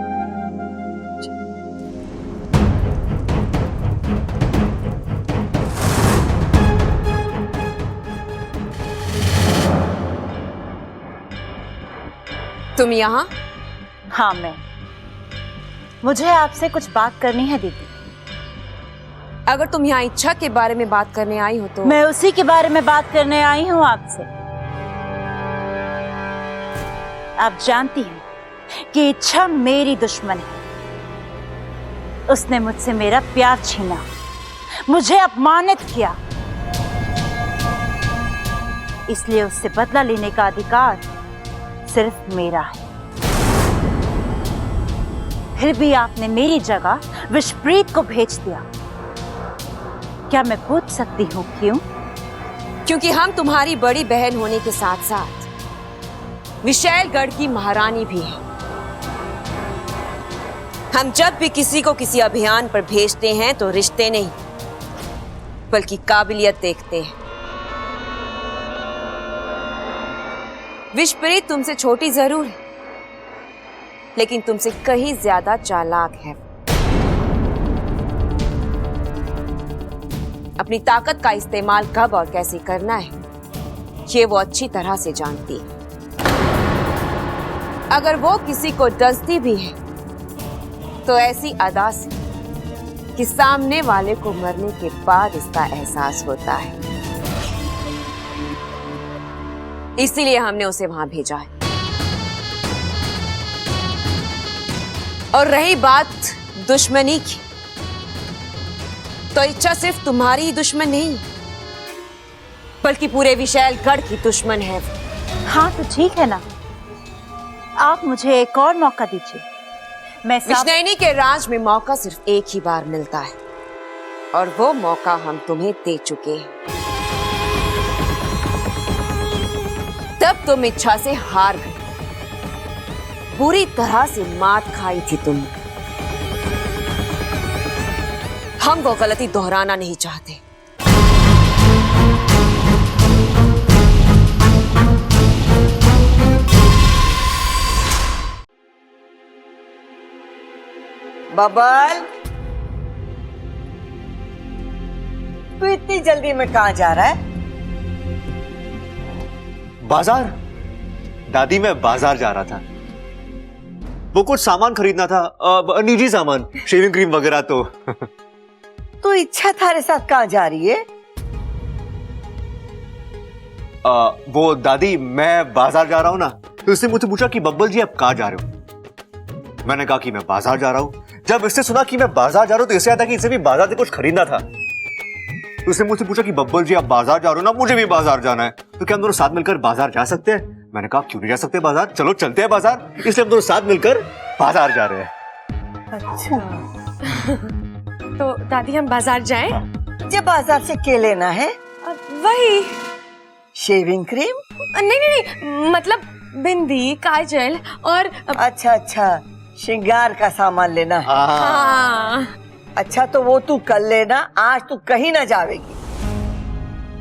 [SPEAKER 2] तुम यहाँ?
[SPEAKER 13] हाँ मैं। मुझे आपसे कुछ बात करनी है दीदी।
[SPEAKER 2] अगर तुम यहाँ इच्छा के बारे में बात करने आई हो तो
[SPEAKER 13] मैं उसी के बारे में बात करने आई हूँ आपसे। आप जानती हैं कि इच्छा मेरी दुश्मन है। उसने मुझसे मेरा प्यार छीना, मुझे अपमानित किया, इसलिए उससे बदला लेने का अधिकार सिर्फ मेरा है। फिर भी आपने मेरी जगह विशप्रीत को भेज दिया। क्या मैं पूछ सकती हूँ क्यों?
[SPEAKER 2] क्योंकि हम तुम्हारी बड़ी बहन होने के साथ साथ विशैलगढ़ की महारानी भी हैं। हम जब भी किसी को किसी अभियान पर भेजते हैं तो रिश्ते नहीं बल्कि काबिलियत देखते हैं। विशप्रीत तुमसे छोटी जरूर है, लेकिन तुमसे कहीं ज्यादा चालाक है। अपनी ताकत का इस्तेमाल कब और कैसे करना है, ये वो अच्छी तरह से जानती है। अगर वो किसी को डसती भी है तो ऐसी अदा से कि सामने वाले को मरने के बाद इसका एहसास होता है। इसीलिए हमने उसे वहां भेजा है। और रही बात दुश्मनी की, तो इच्छा सिर्फ तुम्हारी दुश्मन नहीं, बल्कि पूरे विशालगढ़ की दुश्मन है।
[SPEAKER 13] हाँ तो ठीक है ना, आप मुझे एक और मौका दीजिए। मैं
[SPEAKER 2] विष्णुनी के राज में मौका सिर्फ एक ही बार मिलता है, और वो मौका हम तुम्हें दे चुके हैं। तब तुम इच्छा से हार गए, बुरी तरह से मात खाई थी तुमने। हम वो गलती दोहराना नहीं चाहते।
[SPEAKER 8] बबल, तू इतनी जल्दी में कहाँ जा रहा है?
[SPEAKER 7] बाजार। दादी, मैं बाजार जा रहा था, वो कुछ सामान खरीदना था, निजी सामान, शेविंग क्रीम वगैरह।
[SPEAKER 8] तो इच्छा थारे साथ कहाँ जा रही है?
[SPEAKER 7] वो दादी, मैं बाजार जा रहा हूँ ना, तो इसने मुझसे पूछा कि बब्बल जी आप कहाँ जा रहे हो। मैंने कहा कि मैं बाजार जा रहा हूँ। जब इसने सुना कि मैं बाजार जा रहा हूँ तो इसे याद था कि इसे भी बाजार से कुछ खरीदना था। तो उसने मुझसे पूछा कि बब्बल जी आप बाजार जा रहे हो ना, मुझे भी बाजार जाना है, तो क्या हम दोनों साथ मिलकर बाजार जा सकते हैं? मैंने कहा क्यों नहीं जा सकते बाजार, चलो चलते हैं बाजार। इसलिए हम दोनों साथ मिलकर बाजार जा रहे हैं।
[SPEAKER 8] अच्छा,
[SPEAKER 2] तो दादी हम बाजार जाएं?
[SPEAKER 8] जब बाजार से क्या लेना है?
[SPEAKER 2] वही
[SPEAKER 8] शेविंग क्रीम?
[SPEAKER 2] नहीं नहीं नहीं, मतलब बिंदी, काजल और
[SPEAKER 8] अच्छा अच्छा, श्रृंगार का सामान लेना है।
[SPEAKER 2] हाँ।
[SPEAKER 8] अच्छा, तो वो तू कल लेना, आज तू कहीं ना जावेगी।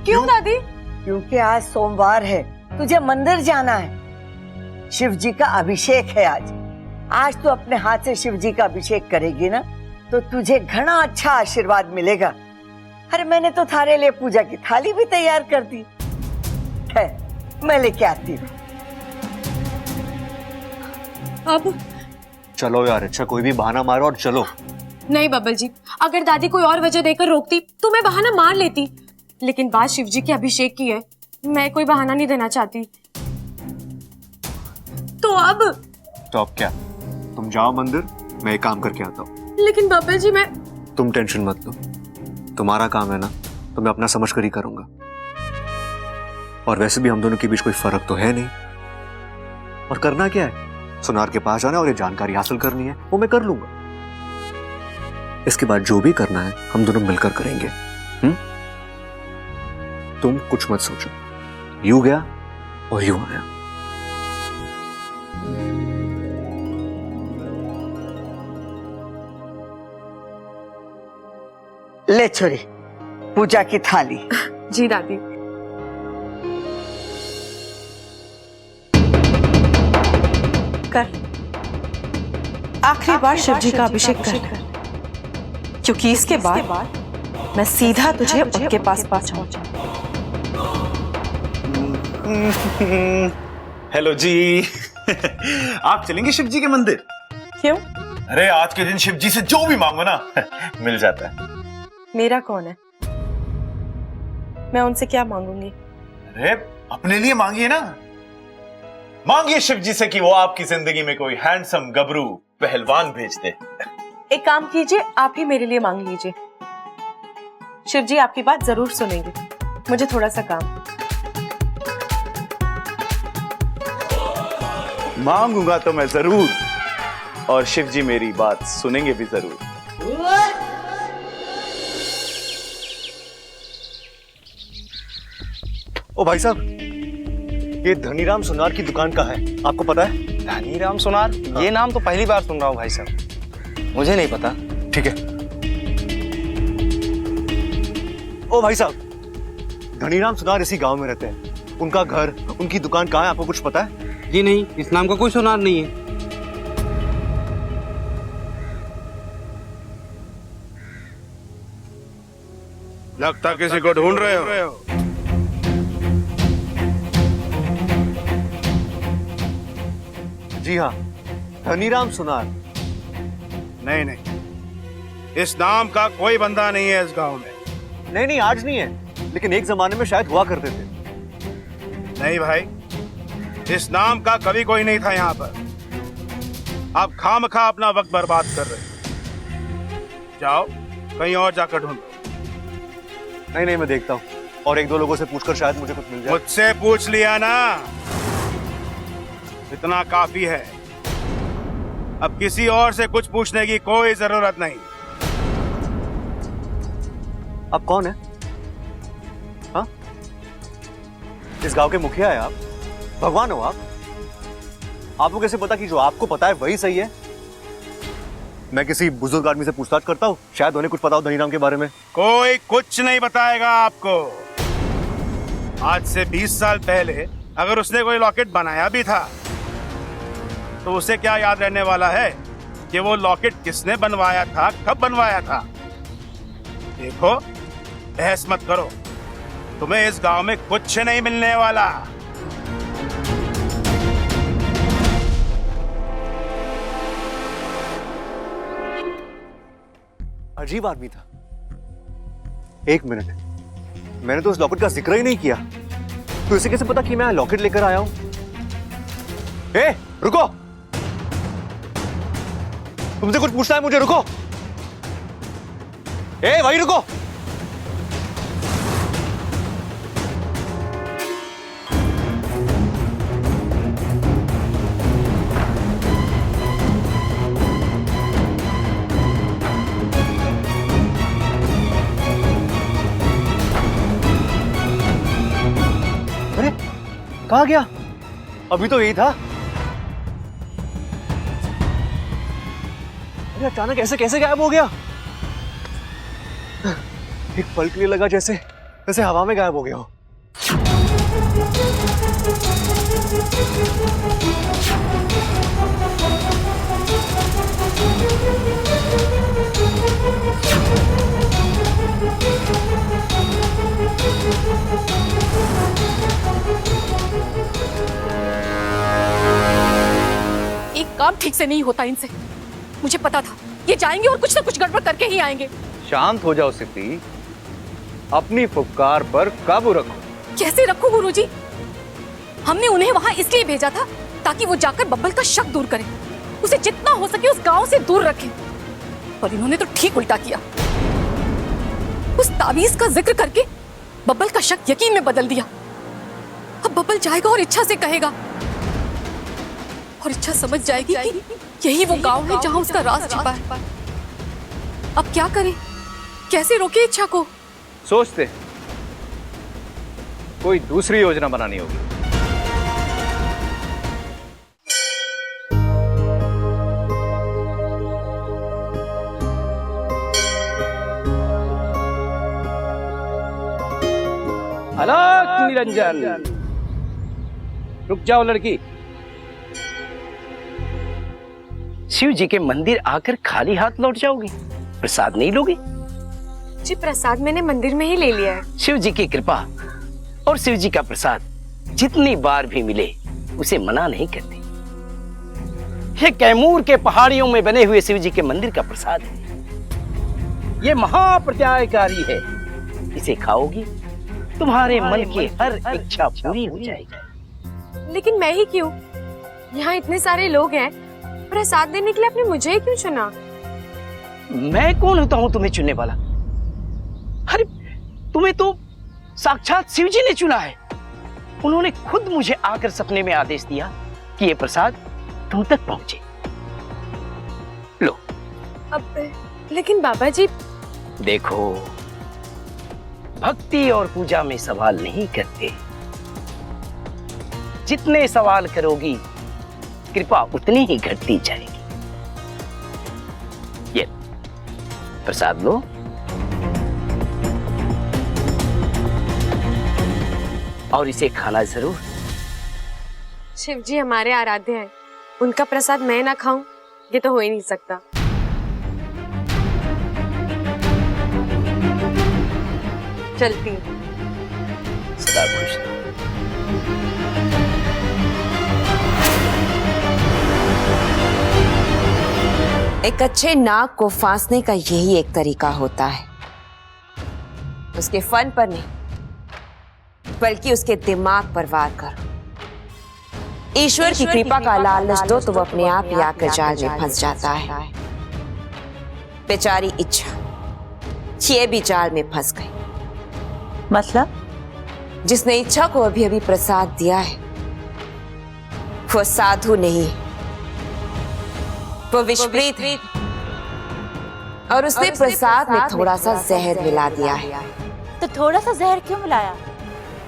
[SPEAKER 2] क्यों दादी?
[SPEAKER 8] क्योंकि आज सोमवार है, तुझे मंदिर जाना है। शिव जी का अभिषेक है आज। आज तू अपने हाथ से शिव जी का अभिषेक करेगी ना, तो तुझे घना अच्छा आशीर्वाद मिलेगा। अरे मैंने तो थारे लिए पूजा की थाली भी तैयार कर दी है, मैं लेके आती हूँ।
[SPEAKER 2] अब
[SPEAKER 7] चलो यार, अच्छा कोई भी बहाना मारो और चलो।
[SPEAKER 2] नहीं बब्बल जी, अगर दादी कोई और वजह देकर रोकती तो मैं बहाना मार लेती, लेकिन बात शिव जी के अभिषेक की है, मैं कोई बहाना नहीं देना चाहती। तो अब
[SPEAKER 7] क्या, तुम जाओ मंदिर, मैं एक काम करके आता हूँ।
[SPEAKER 2] लेकिन बब्बल जी मैं...
[SPEAKER 7] तुम टेंशन मत लो, तुम्हारा काम है ना, तो मैं अपना समझ कर ही करूंगा। और वैसे भी हम दोनों के बीच कोई फर्क तो है नहीं, और करना क्या है, सुनार के पास जाना और ये जानकारी हासिल करनी है, वो मैं कर लूंगा। इसके बाद जो भी करना है हम दोनों मिलकर करेंगे। तुम कुछ मत सोचो, यूं गया और यूं आया।
[SPEAKER 8] ले छोरी, पूजा की थाली।
[SPEAKER 2] जी दादी।
[SPEAKER 11] कर, आखिरी बार शिव जी का अभिषेक कर, क्योंकि इसके बाद मैं सीधा तुझे उनके पास पहुंचाऊंगा।
[SPEAKER 12] हेलो जी। आप चलेंगे शिव जी के मंदिर?
[SPEAKER 11] क्यों?
[SPEAKER 12] अरे आज के दिन शिव जी से जो भी मांगो ना मिल जाता है।
[SPEAKER 11] मेरा कौन है? मैं उनसे क्या मांगूंगी?
[SPEAKER 12] अरे अपने लिए मांगिए ना, मांगिए शिव जी से कि वो आपकी जिंदगी में कोई हैंडसम गबरू पहलवान भेज दे।
[SPEAKER 11] एक काम कीजिए, आप ही मेरे लिए मांग लीजिए, शिव जी आपकी बात जरूर सुनेंगे। मुझे थोड़ा सा काम।
[SPEAKER 12] मांगूंगा तो मैं जरूर, और शिव जी मेरी बात सुनेंगे भी जरूर।
[SPEAKER 7] ओ भाई साहब, ये धनीराम सुनार की दुकान का है, आपको पता है?
[SPEAKER 5] धनीराम सुनार? हाँ। ये नाम तो पहली बार सुन रहा हूँ भाई साहब, मुझे नहीं पता।
[SPEAKER 7] ठीक है। ओ भाई साहब, धनीराम सुनार इसी गांव में रहते हैं। उनका घर, उनकी दुकान कहाँ है, आपको कुछ पता है?
[SPEAKER 9] जी नहीं, इस नाम का कोई सुनार नहीं है।
[SPEAKER 3] लगता किसी को ढूंढ रहे हो।
[SPEAKER 7] जी हाँ, धनीराम सुनार।
[SPEAKER 3] नहीं नहीं, इस नाम का कोई बंदा नहीं है इस गांव में।
[SPEAKER 7] नहीं नहीं, आज नहीं है, लेकिन एक जमाने में शायद हुआ करते थे।
[SPEAKER 3] नहीं भाई, इस नाम का कभी कोई नहीं था यहाँ पर। आप खामखा अपना वक्त बर्बाद कर रहे हैं। जाओ कहीं और जाकर ढूंढो।
[SPEAKER 7] नहीं नहीं, मैं देखता हूँ और एक दो लोगों से पूछकर शायद मुझे कुछ मिल जाए।
[SPEAKER 3] मुझसे पूछ लिया ना, इतना काफी है। अब किसी और से कुछ पूछने की कोई जरूरत नहीं।
[SPEAKER 7] आप कौन है? हाँ? इस गांव के मुखिया है आप? भगवान हो आप? आपको कैसे पता कि जो आपको पता है वही सही है? मैं किसी बुजुर्ग आदमी से पूछताछ करता हूँ, शायद उन्हें कुछ पता हो धनीराम के बारे में।
[SPEAKER 3] कोई कुछ नहीं बताएगा आपको। आज से 20 साल पहले अगर उसने कोई लॉकेट बनाया भी था तो उसे क्या याद रहने वाला है कि वो लॉकेट किसने बनवाया था, कब बनवाया था? देखो, बहस मत करो, तुम्हें इस गांव में कुछ नहीं मिलने वाला।
[SPEAKER 7] अजीब आदमी था। एक मिनट, मैंने तो उस लॉकेट का जिक्र ही नहीं किया, तो इसे कैसे पता कि मैं लॉकेट लेकर आया हूं? ए, रुको, तुमसे कुछ पूछना है मुझे, रुको। ए, वहीं रुको। अरे, कहाँ गया? अभी तो यही था। अरे अचानक ऐसे कैसे गायब हो गया? एक पल के लिए लगा जैसे हवा में गायब हो गया हो।
[SPEAKER 2] एक काम ठीक से नहीं होता इनसे। मुझे पता था ये जाएंगे और कुछ ना कुछ गड़बड़ करके ही आएंगे।
[SPEAKER 5] शांत हो जाओ सिद्धि, अपनी फुफकार पर काबू रखो।
[SPEAKER 2] कैसे रखूं गुरुजी? हमने उन्हें वहां इसलिए भेजा था ताकि वो जाकर बब्बल का शक दूर करें, उसे जितना हो सके उस गांव से दूर रखें। पर इन्होंने तो ठीक उल्टा किया। उस तावीज का जिक्र करके बब्बल का शक यकीन में बदल दिया। अब बब्बल जाएगा और इच्छा से कहेगा और इच्छा समझ जाएगी कि यही वो गांव है जहां उसका राज छिपा है। अब क्या करें? कैसे रोके इच्छा को?
[SPEAKER 5] सोचते कोई दूसरी योजना बनानी होगी।
[SPEAKER 9] अलग निरंजन, रुक जाओ लड़की।
[SPEAKER 10] शिव जी के मंदिर आकर खाली हाथ लौट जाओगी? प्रसाद नहीं लोगे?
[SPEAKER 2] जी प्रसाद मैंने मंदिर में ही ले लिया है।
[SPEAKER 10] शिव जी की कृपा और शिव जी का प्रसाद जितनी बार भी मिले उसे मना नहीं करते। ये कैमूर के पहाड़ियों में बने हुए शिव जी के मंदिर का प्रसाद है। ये महाप्रत्यायकारी है। इसे खाओगी तुम्हारे मन की हर इच्छा पूरी हो जाएगी।
[SPEAKER 2] लेकिन मैं ही क्यों? यहाँ इतने सारे लोग हैं, प्रसाद देने के लिए आपने मुझे ही क्यों चुना?
[SPEAKER 10] मैं कौन होता हूँ तुम्हें चुनने वाला? अरे तुम्हें तो साक्षात शिव जी ने चुना है। उन्होंने खुद मुझे आकर सपने में आदेश दिया कि ये प्रसाद तुम तक पहुंचे। लो।
[SPEAKER 2] अब लेकिन बाबा जी।
[SPEAKER 10] देखो, भक्ति और पूजा में सवाल नहीं करते। जितने सवाल करोगी कृपा उतनी ही घटती जाएगी। ये प्रसाद लो। और इसे खाना जरूर।
[SPEAKER 2] शिव जी हमारे आराध्य हैं, उनका प्रसाद मैं ना खाऊं ये तो हो ही नहीं सकता। चलती हूं।
[SPEAKER 10] सदा खुश रहो।
[SPEAKER 14] एक अच्छे नाग को फांसने का यही एक तरीका होता है। उसके फन पर नहीं बल्कि उसके दिमाग पर वार करो। ईश्वर की कृपा का लालच दो तो वो अपने आप ही आकर जाल में फंस जाता है। बेचारी इच्छा ये भी जाल में फंस गई।
[SPEAKER 13] मतलब?
[SPEAKER 14] जिसने इच्छा को अभी अभी प्रसाद दिया है वो साधु नहीं, वो विषप्रीत है और उसने प्रसाद में थोड़ा सा जहर मिला दिया है।
[SPEAKER 13] तो थोड़ा सा जहर क्यों मिलाया?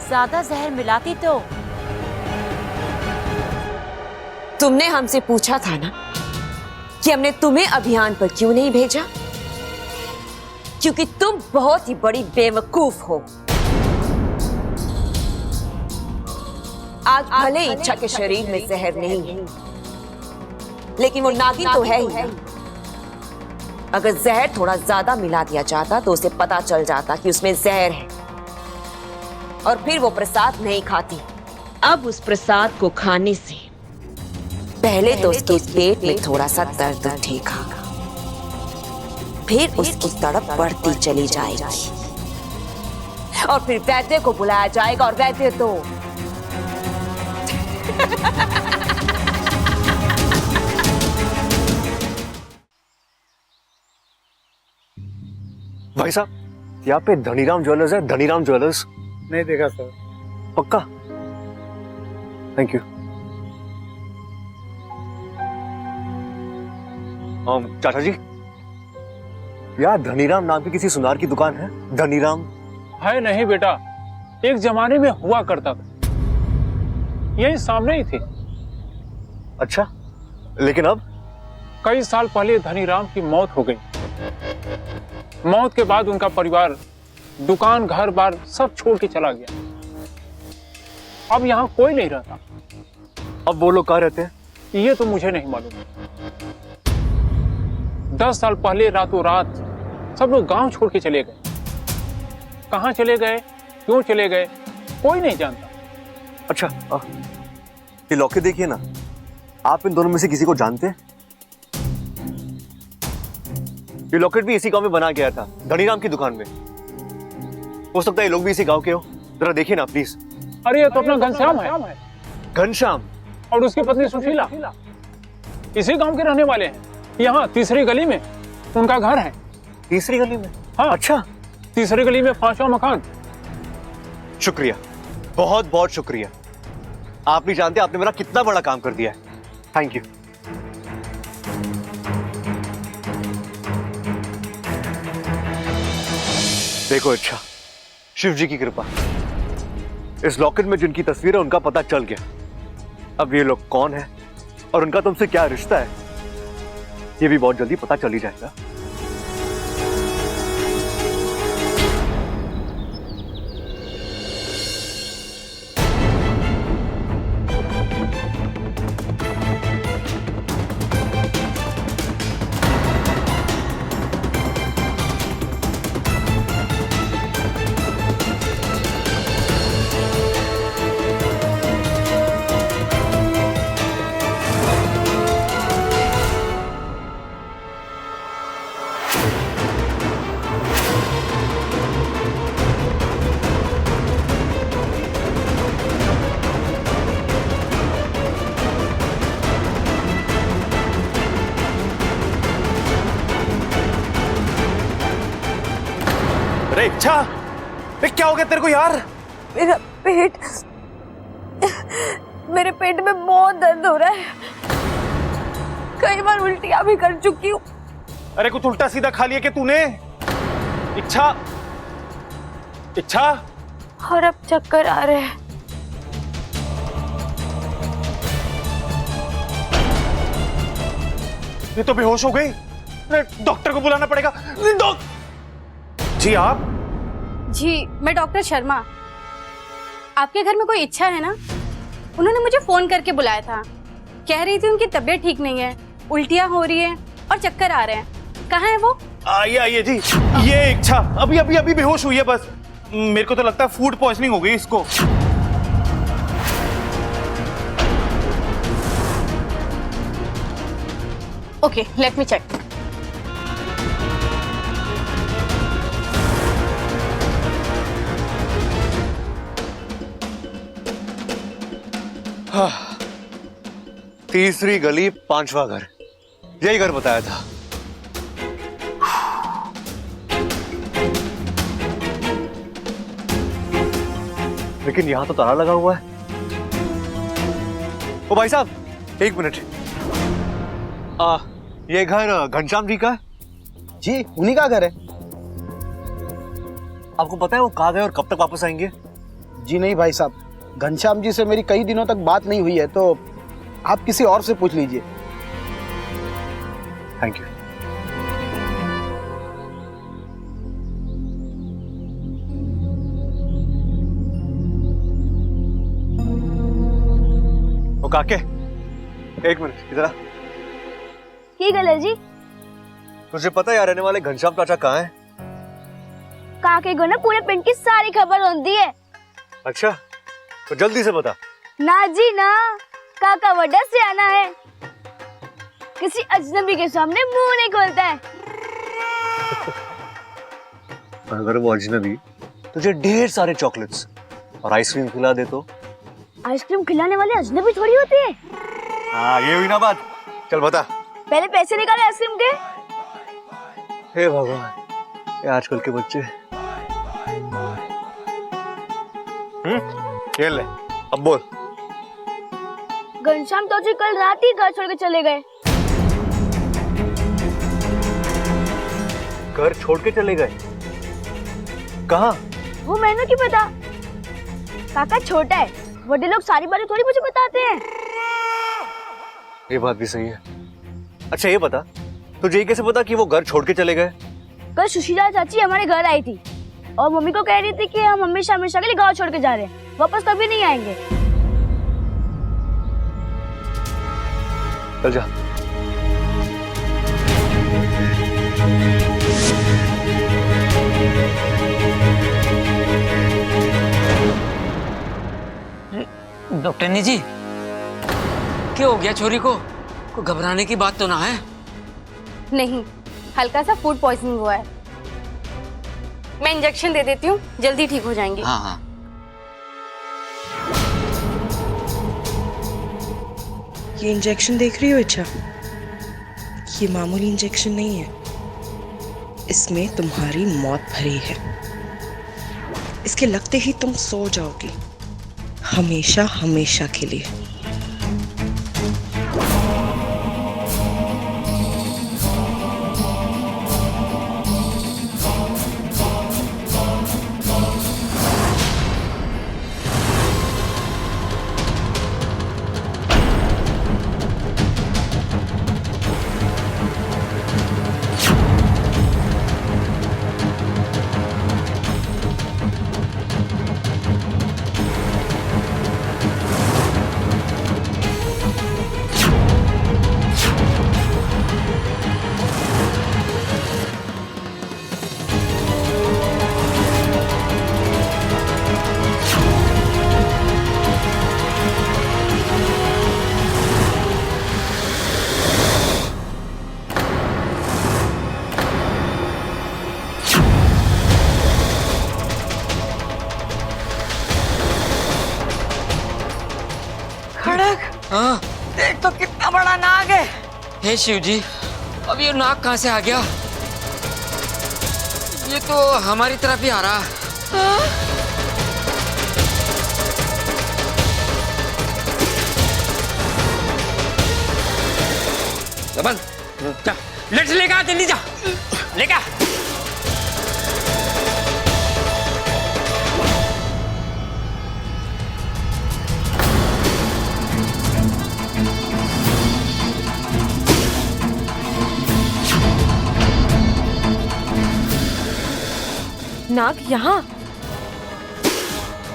[SPEAKER 13] ज्यादा जहर मिलाती तो।
[SPEAKER 14] तुमने हमसे पूछा था ना कि हमने तुम्हें अभियान पर क्यों नहीं भेजा, क्योंकि तुम बहुत ही बड़ी बेवकूफ हो। आज भले इच्छा के शरीर में जहर नहीं है, लेकिन वो नागिन तो है ही। अगर जहर थोड़ा ज्यादा मिला दिया जाता तो उसे पता चल जाता कि उसमें जहर है और फिर वो प्रसाद नहीं खाती। अब उस प्रसाद को खाने से पहले तो उसके पेट में थोड़ा सा दर्द उठेगा, फिर उसकी तड़प बढ़ती चली जाएगी और फिर वैद्य को बुलाया जाएगा और वैद्य तो
[SPEAKER 7] भाई साहब, यहाँ पे धनीराम ज्वेलर्स है, धनीराम ज्वेलर्स।
[SPEAKER 5] नहीं देखा सर।
[SPEAKER 7] पक्का? Thank you. चाचा जी, यार धनीराम नाम की किसी सुनार की दुकान है? धनीराम
[SPEAKER 9] है नहीं बेटा, एक जमाने में हुआ करता था, यही सामने ही थी।
[SPEAKER 7] अच्छा, लेकिन अब?
[SPEAKER 9] कई साल पहले धनीराम की मौत हो गई। मौत के बाद उनका परिवार दुकान घर बार सब छोड़ के चला गया। अब यहाँ कोई नहीं रहता।
[SPEAKER 7] अब वो लोग कहाँ रहते हैं?
[SPEAKER 9] ये तो मुझे नहीं मालूम। 10 साल पहले रातों रात सब लोग गांव छोड़ के चले गए। कहाँ चले गए, क्यों चले गए, कोई नहीं जानता।
[SPEAKER 7] अच्छा, ये लॉकेट देखिए ना, आप इन दोनों में से किसी को जानते हैं? ये लॉकेट भी इसी गांव में बना गया था, धनीराम की दुकान में। हो सकता है ये लोग भी इसी गांव के हो। जरा देखिए ना प्लीज।
[SPEAKER 9] अरे ये तो अपना घनश्याम है।
[SPEAKER 7] घनश्याम
[SPEAKER 9] और उसकी पत्नी सुशीला इसी गांव के रहने वाले हैं। यहाँ तीसरी गली में उनका घर है।
[SPEAKER 7] तीसरी गली में?
[SPEAKER 9] हाँ।
[SPEAKER 7] अच्छा,
[SPEAKER 9] तीसरी गली में 5वां मकान।
[SPEAKER 7] शुक्रिया, बहुत बहुत शुक्रिया। आप नहीं जानते आपने मेरा कितना बड़ा काम कर दिया है। Thank you. देखो अच्छा, शिव जी की कृपा, इस लॉकेट में जिनकी तस्वीर है उनका पता चल गया। अब ये लोग कौन है और उनका तुमसे क्या रिश्ता है, ये भी बहुत जल्दी पता चल ही जाएगा।
[SPEAKER 12] अरे इच्छा, क्या हो गया तेरे को यार?
[SPEAKER 2] मेरा पेट, मेरे पेट में बहुत दर्द हो रहा है। कई बार उल्टियां भी कर चुकी हूँ।
[SPEAKER 12] अरे कुछ उल्टा सीधा खा लिया क्या तूने? इच्छा, इच्छा।
[SPEAKER 2] और अब चक्कर आ रहे हैं।
[SPEAKER 12] ये तो बेहोश हो गई। डॉक्टर को बुलाना पड़ेगा। जी आप?
[SPEAKER 15] जी मैं डॉक्टर शर्मा। आपके घर में कोई इच्छा है ना? उन्होंने मुझे फोन करके बुलाया था। कह रही थी उनकी तबीयत ठीक नहीं है, उल्टियां हो रही है और चक्कर आ रहे हैं। कहाँ है वो?
[SPEAKER 12] आइए आइए जी। ये इच्छा अभी अभी अभी बेहोश हुई है बस। मेरे को तो लगता है फूड पॉइजनिंग हो गई इसको।
[SPEAKER 15] Okay, let me check.
[SPEAKER 7] तीसरी गली 5वां घर, यही घर बताया था। लेकिन यहां तो ताला लगा हुआ है। ओ भाई साहब, एक मिनट। ये घर घनश्याम जी का है?
[SPEAKER 5] जी, उन्हीं का घर है।
[SPEAKER 7] आपको पता है वो कहाँ गए और कब तक वापस आएंगे?
[SPEAKER 5] जी नहीं भाई साहब, घनश्याम जी से मेरी कई दिनों तक बात नहीं हुई है, तो आप किसी और से पूछ लीजिए।
[SPEAKER 7] Thank you. ओ काके, एक मिनट इधर आ।
[SPEAKER 16] की गल है जी?
[SPEAKER 7] तुझे पता है यार रहने वाले घनश्याम चाचा कहाँ है?
[SPEAKER 16] काके को ना पूरे पिंड की सारी खबर होती है।
[SPEAKER 7] अच्छा, तो जल्दी से बता।
[SPEAKER 16] ना जी ना, काका बड़ा सियाना है, किसी अजनबी के सामने मुंह नहीं खोलता है।
[SPEAKER 7] अगर वो अजनबी तुझे ढेर सारे चॉकलेट्स और आइसक्रीम खिला दे तो?
[SPEAKER 16] आइसक्रीम खिलाने वाले अजनबी थोड़ी होते हैं।
[SPEAKER 7] हाँ, ये हुई ना बात। चल बता।
[SPEAKER 16] पहले पैसे निकाले आइसक्रीम के।
[SPEAKER 7] हे भगवान, ये आजकल के बच्चे। ये ले, अब बोल।
[SPEAKER 16] घनश्याम तो जी कल रात ही घर छोड़ के चले गए।
[SPEAKER 7] घर छोड़ के चले गए? कहाँ?
[SPEAKER 16] वो मैंने की पता, काका छोटा है, बड़े लोग सारी बातें थोड़ी मुझे बताते हैं।
[SPEAKER 7] ये बात भी सही है। अच्छा ये बता, तुझे कैसे पता कि वो घर छोड़ के चले गए?
[SPEAKER 16] कल सुशीला चाची हमारे घर आई थी और मम्मी को कह रही थी कि हम हमेशा हमेशा के लिए गांव छोड़ के जा रहे हैं, वापस कभी नहीं आएंगे।
[SPEAKER 7] चल जा।
[SPEAKER 17] डॉक्टरनी जी, क्या हो गया छोरी को? कोई घबराने की बात तो ना है?
[SPEAKER 15] नहीं, हल्का सा फूड पॉइजनिंग हुआ है। मैं इंजेक्शन दे देती हूँ, जल्दी ठीक हो जाएंगे।
[SPEAKER 17] हाँ हाँ।
[SPEAKER 18] ये इंजेक्शन देख रही हो इच्छा? ये मामूली इंजेक्शन नहीं है, इसमें तुम्हारी मौत भरी है। इसके लगते ही तुम सो जाओगी, हमेशा हमेशा के लिए।
[SPEAKER 17] हाँ?
[SPEAKER 18] देख तो कितना बड़ा नाग है।
[SPEAKER 17] हे शिव जी, अब ये नाग कहाँ से आ गया? ये तो हमारी तरफ ही आ रहा। लबन, जा, लेट लेगा, जल्दी जा, लेगा।
[SPEAKER 2] नाग यहाँ?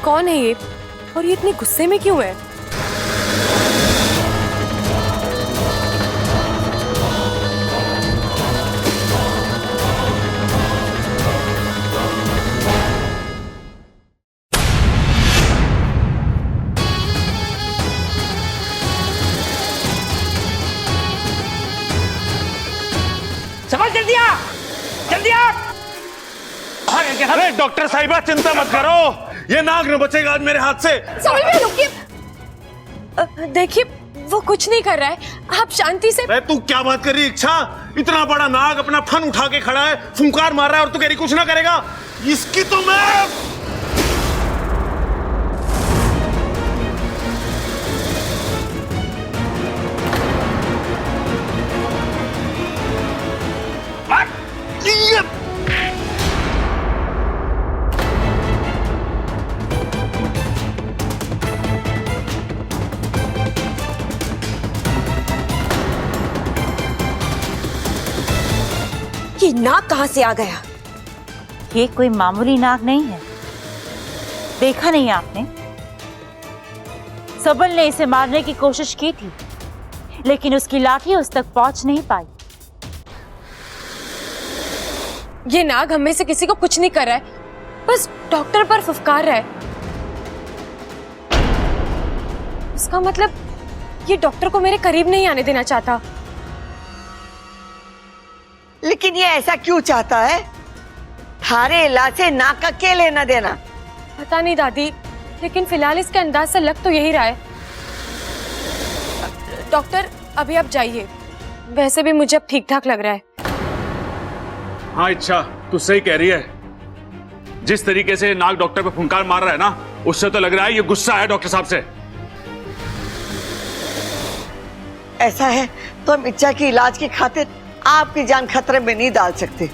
[SPEAKER 2] कौन है ये और ये इतने गुस्से में क्यों है?
[SPEAKER 10] समझ, जल्दी आ, जल्दी आ।
[SPEAKER 12] अरे डॉक्टर साहिबा चिंता मत करो, ये नाग न बचेगा आज मेरे हाथ से।
[SPEAKER 2] देखिए, वो कुछ नहीं कर रहा है, आप शांति से।
[SPEAKER 12] अरे तू क्या बात कर रही है इच्छा? इतना बड़ा नाग अपना फन उठा के खड़ा है, फुंकार मार रहा है और तू कह रही कुछ ना करेगा? इसकी तो मैं
[SPEAKER 14] ये नाग कहां से आ गया?
[SPEAKER 13] ये कोई मामूली नाग नहीं है। देखा नहीं आपने? सबल ने इसे मारने की कोशिश की थी, लेकिन उसकी लाठी उस तक पहुंच नहीं पाई।
[SPEAKER 2] ये नाग हम में से किसी को कुछ नहीं कर रहा है, बस डॉक्टर पर फुफकार रहा है। इसका मतलब ये डॉक्टर को मेरे करीब नहीं आने देना चाहता।
[SPEAKER 8] लेकिन ये ऐसा क्यों चाहता है? थारे इलाज से नाक का क्या लेना देना?
[SPEAKER 2] पता नहीं दादी, लेकिन फिलहाल इसके अंदाज से लग तो यही रहा है। डॉक्टर अभी आप जाइए, वैसे भी मुझे अब ठीक ठाक लग रहा है।
[SPEAKER 4] हाँ इच्छा, तू सही कह रही है। जिस तरीके से नाग डॉक्टर पे फुंकार मार रहा है ना, उससे तो लग रहा है ये गुस्सा है डॉक्टर साहब से।
[SPEAKER 8] ऐसा है तो हम इच्छा की इलाज की खातिर आपकी जान खतरे में नहीं डाल सकते।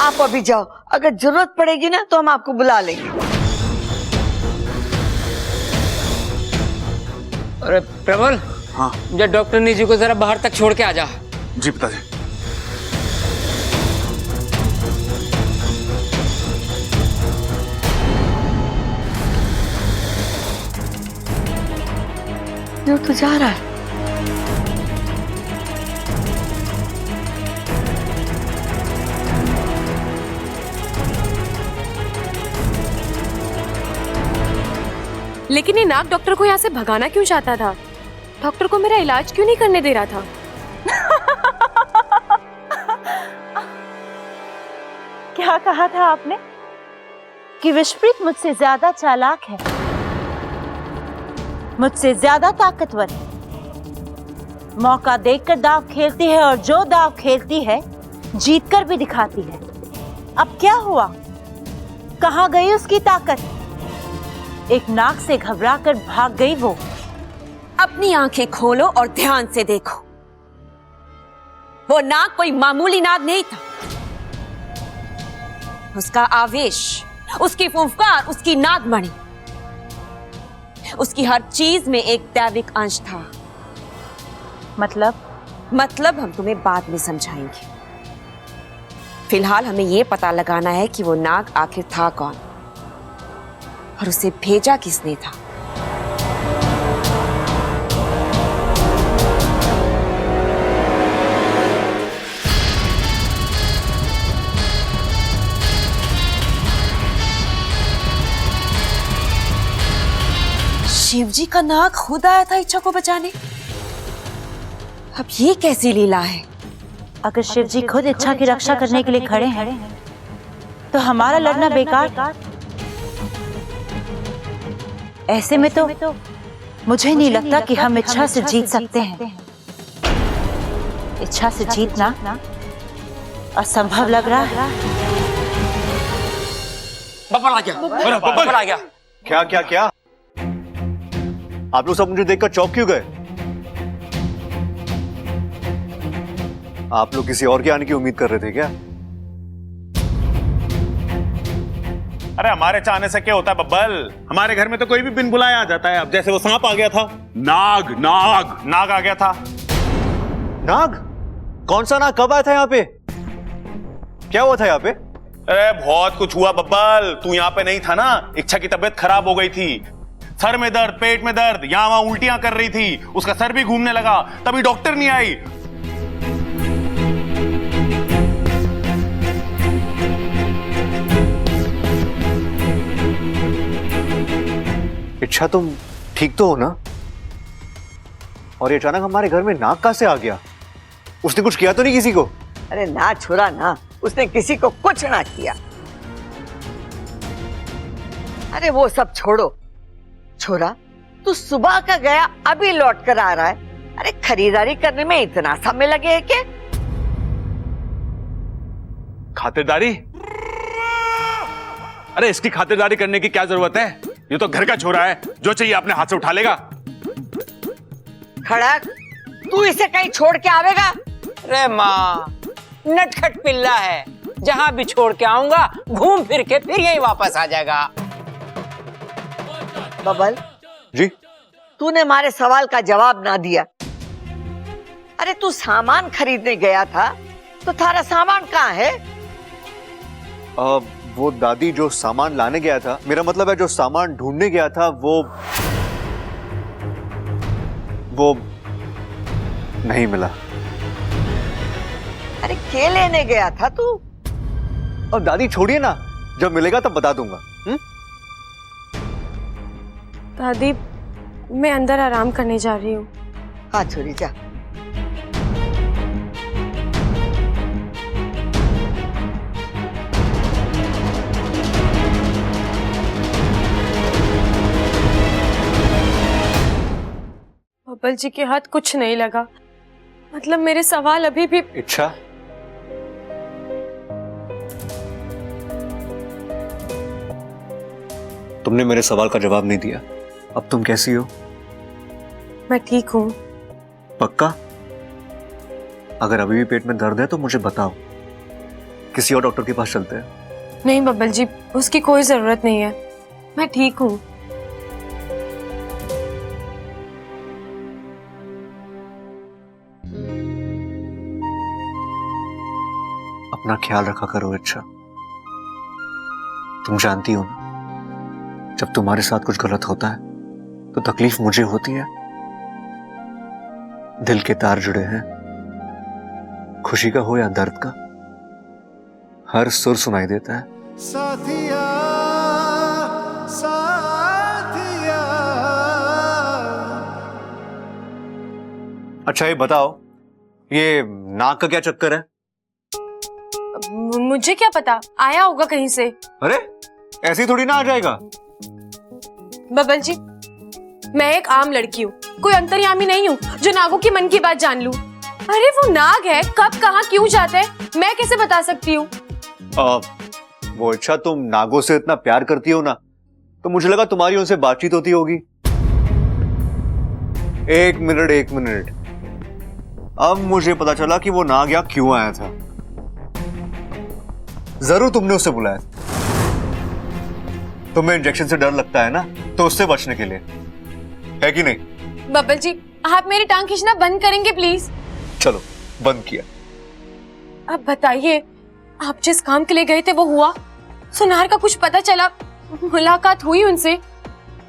[SPEAKER 8] आप अभी जाओ, अगर जरूरत पड़ेगी ना तो हम आपको बुला लेंगे।
[SPEAKER 17] अरे प्रबल,
[SPEAKER 3] हाँ
[SPEAKER 17] जब डॉक्टर निजी को जरा बाहर तक छोड़ के आ जा।
[SPEAKER 3] जी पिताजी।
[SPEAKER 8] जो तो जा रहा है।
[SPEAKER 2] लेकिन ये नाग डॉक्टर को यहाँ से भगाना क्यों चाहता था? डॉक्टर को मेरा इलाज क्यों नहीं करने दे रहा था?
[SPEAKER 13] क्या कहा था आपने? कि विश्वप्रीत मुझसे ज्यादा चालाक है, मुझसे ज्यादा ताकतवर है, मौका देखकर दाव खेलती है और जो दाव खेलती है जीतकर भी दिखाती है। अब क्या हुआ? कहां गई उसकी ताकत? एक नाग से घबराकर भाग गई वो।
[SPEAKER 14] अपनी आंखें खोलो और ध्यान से देखो। वो नाग कोई मामूली नाग नहीं था। उसका आवेश, उसकी फुंफकार, उसकी नागमणि, उसकी हर चीज में एक दैविक अंश था। मतलब हम तुम्हें बाद में समझाएंगे। फिलहाल हमें यह पता लगाना है कि वो नाग आखिर था कौन और उसे भेजा किसने था। शिवजी का नाग खुद आया था इच्छा को बचाने। अब ये कैसी लीला है?
[SPEAKER 13] अगर शिवजी खुद इच्छा की रक्षा करने के लिए खड़े हैं तो हमारा लड़ना बेकार। ऐसे में तो मुझे नहीं लगता कि हम इच्छा से जीत सकते हैं। इच्छा से जीतना असंभव लग रहा है।
[SPEAKER 17] बब्बर आ गया, बब्बर आ गया।
[SPEAKER 7] क्या क्या क्या? आप लोग सब मुझे देखकर चौंक क्यों गए? आप लोग किसी और के आने की उम्मीद कर रहे थे क्या?
[SPEAKER 12] अरे हमारे चाहने से क्या होता है बब्बल? हमारे घर में तो कोई भी बिन बुलाया आ जाता है। अब जैसे वो सांप आ गया था।
[SPEAKER 4] नाग
[SPEAKER 12] आ गया था।
[SPEAKER 7] नाग? कौन सा नाग? कब आया था यहाँ पे? क्या हुआ था यहाँ पे?
[SPEAKER 12] अरे बहुत कुछ हुआ बब्बल। तू यहाँ पे नहीं था ना। इच्छा की तबीयत खराब हो गई थी, सर में दर्द, पेट में दर्द, यहाँ वहां उल्टियां कर रही थी, उसका सर भी घूमने लगा, तभी डॉक्टर नहीं आई।
[SPEAKER 7] इच्छा तुम ठीक तो हो ना? और ये अचानक हमारे घर में नाग कहां से आ गया? उसने कुछ किया तो नहीं किसी को?
[SPEAKER 8] अरे ना छोरा ना, उसने किसी को कुछ ना किया। अरे वो सब छोड़ो छोरा, तू सुबह का गया अभी लौट कर आ रहा है। अरे खरीदारी करने में इतना समय लगे है क्या?
[SPEAKER 4] खातिरदारी? अरे इसकी खातिरदारी करने की क्या जरूरत है? ये तो घर का छोरा है, जो चाहिए अपने हाथ से उठा लेगा।
[SPEAKER 8] खड़क, तू इसे कहीं छोड़ के आवेगा?
[SPEAKER 17] अरे माँ, नटखट पिल्ला है, जहाँ भी छोड़ के आऊंगा घूम फिर के फिर यही वापस आ जाएगा।
[SPEAKER 8] बबल
[SPEAKER 7] जी,
[SPEAKER 8] तूने हमारे सवाल का जवाब ना दिया। अरे तू सामान खरीदने गया था, तो थारा सामान कहाँ है?
[SPEAKER 7] वो दादी जो सामान लाने गया था, मेरा मतलब है जो सामान ढूंढने गया था वो नहीं मिला।
[SPEAKER 8] अरे क्या लेने गया था तू?
[SPEAKER 7] और दादी छोड़िए ना, जब मिलेगा तब बता दूंगा।
[SPEAKER 2] दादी, मैं अंदर आराम करने जा रही हूँ।
[SPEAKER 8] हाँ छोरी जा।
[SPEAKER 2] बबल जी के हाथ कुछ नहीं लगा, मतलब मेरे सवाल अभी भी।
[SPEAKER 7] इच्छा, तुमने मेरे सवाल का जवाब नहीं दिया। अब तुम कैसी हो?
[SPEAKER 2] मैं ठीक हूँ।
[SPEAKER 7] पक्का? अगर अभी भी पेट में दर्द है तो मुझे बताओ, किसी और डॉक्टर के पास चलते हैं।
[SPEAKER 2] नहीं बबल जी, उसकी कोई जरूरत नहीं है, मैं ठीक हूँ।
[SPEAKER 7] अपना ख्याल रखा करो इच्छा। तुम जानती हो ना, जब तुम्हारे साथ कुछ गलत होता है तो तकलीफ मुझे होती है। दिल के तार जुड़े हैं, खुशी का हो या दर्द का, हर सुर सुनाई देता है।
[SPEAKER 19] साथिया, साथिया।
[SPEAKER 7] अच्छा ये बताओ, ये नाक का क्या चक्कर है?
[SPEAKER 2] मुझे क्या पता, आया होगा कहीं से।
[SPEAKER 7] अरे ऐसी थोड़ी ना आ जाएगा।
[SPEAKER 2] बबल जी, मैं एक आम लड़की हूँ, कोई अंतर्यामी नहीं हूँ जो नागों की मन की बात जान लूं। अरे वो नाग है, कब कहाँ क्यों जाते हैं मैं कैसे बता सकती हूँ?
[SPEAKER 7] वो इच्छा, तुम नागों से इतना प्यार करती हो ना, तो मुझे लगा तुम्हारी उनसे बातचीत होती होगी। एक मिनट, अब मुझे पता चला कि वो नाग यहाँ क्यों आया था। जरूर तुमने उसे बुलाया। तुम्हें इंजेक्शन से डर लगता है ना, तो उससे बचने के लिए, है कि नहीं?
[SPEAKER 2] बबल जी, आप मेरी टांग खींचना बंद करेंगे प्लीज?
[SPEAKER 7] चलो, बंद किया।
[SPEAKER 2] अब बताइए, आप जिस काम के लिए गए थे वो हुआ? सुनार का कुछ पता चला? मुलाकात हुई उनसे?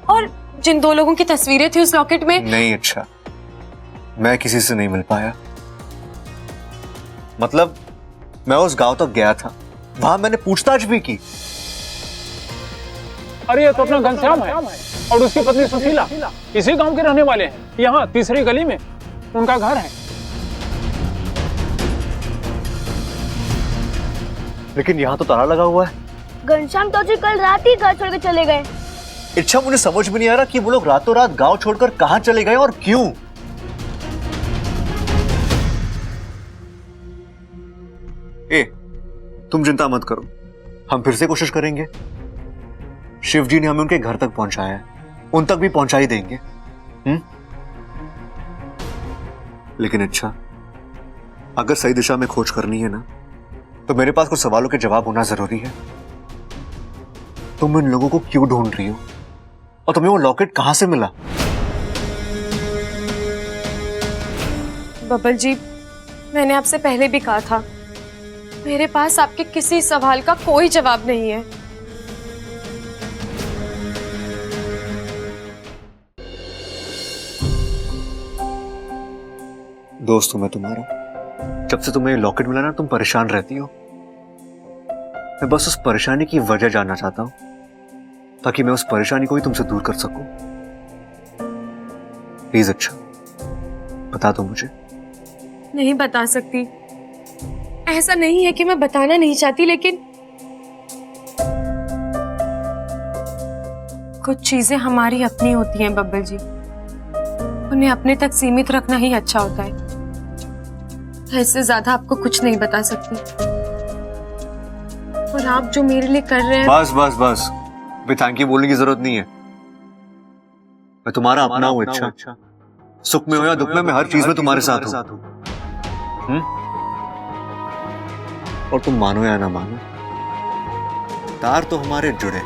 [SPEAKER 2] और जिन दो लोगों की तस्वीरें थी उस लॉकेट में?
[SPEAKER 7] नहीं अच्छा, मैं किसी से नहीं मिल पाया। मतलब मैं उस गांव तक गया था, वहां मैंने पूछताछ भी की।
[SPEAKER 9] अरे ये तो अपना घनश्याम है और उसकी पत्नी सुशीला, इसी गांव के रहने वाले हैं। यहाँ तीसरी गली में उनका घर है।
[SPEAKER 7] लेकिन यहाँ तो ताला लगा हुआ है।
[SPEAKER 16] घनश्याम तो जी कल रात ही घर छोड़ के चले गए।
[SPEAKER 7] इच्छा, मुझे समझ में नहीं आ रहा कि वो लोग रातों रात गांव छोड़कर कहां चले गए और क्यों। तुम चिंता मत करो, हम फिर से कोशिश करेंगे। शिव जी ने हमें उनके घर तक पहुंचाया है, उन तक भी पहुंचा ही देंगे। लेकिन अच्छा, अगर सही दिशा में खोज करनी है ना, तो मेरे पास कुछ सवालों के जवाब होना जरूरी है। तुम इन लोगों को क्यों ढूंढ रही हो, और तुम्हें वो लॉकेट कहां से मिला?
[SPEAKER 2] बबल जी, मैंने आपसे पहले भी कहा था, मेरे पास आपके किसी सवाल का कोई जवाब नहीं है।
[SPEAKER 7] दोस्त हूं मैं तुम्हारा। जब से तुम्हें लॉकेट मिला ना, तुम परेशान रहती हो। मैं बस उस परेशानी की वजह जानना चाहता हूं, ताकि मैं उस परेशानी को ही तुमसे दूर कर सकूं। प्लीज अच्छा, बता दो मुझे।
[SPEAKER 2] नहीं बता सकती। ऐसा नहीं है कि मैं बताना नहीं चाहती, लेकिन कुछ चीजें हमारी अपनी होती हैं बब्बल जी, उन्हें अपने तक सीमित रखना ही अच्छा होता है। इससे ज्यादा आपको कुछ नहीं बता सकती। और आप जो मेरे लिए कर रहे हैं।
[SPEAKER 7] बस बस बस, अभी थैंक यू बोलने की जरूरत नहीं है। मैं तुम्हारा अपना हूँ इच्छा। सुख में हो या दुख में, मैं हर चीज में तुम्हारे साथ हूँ। और तुम मानो या ना मानो, तार तो हमारे जुड़े।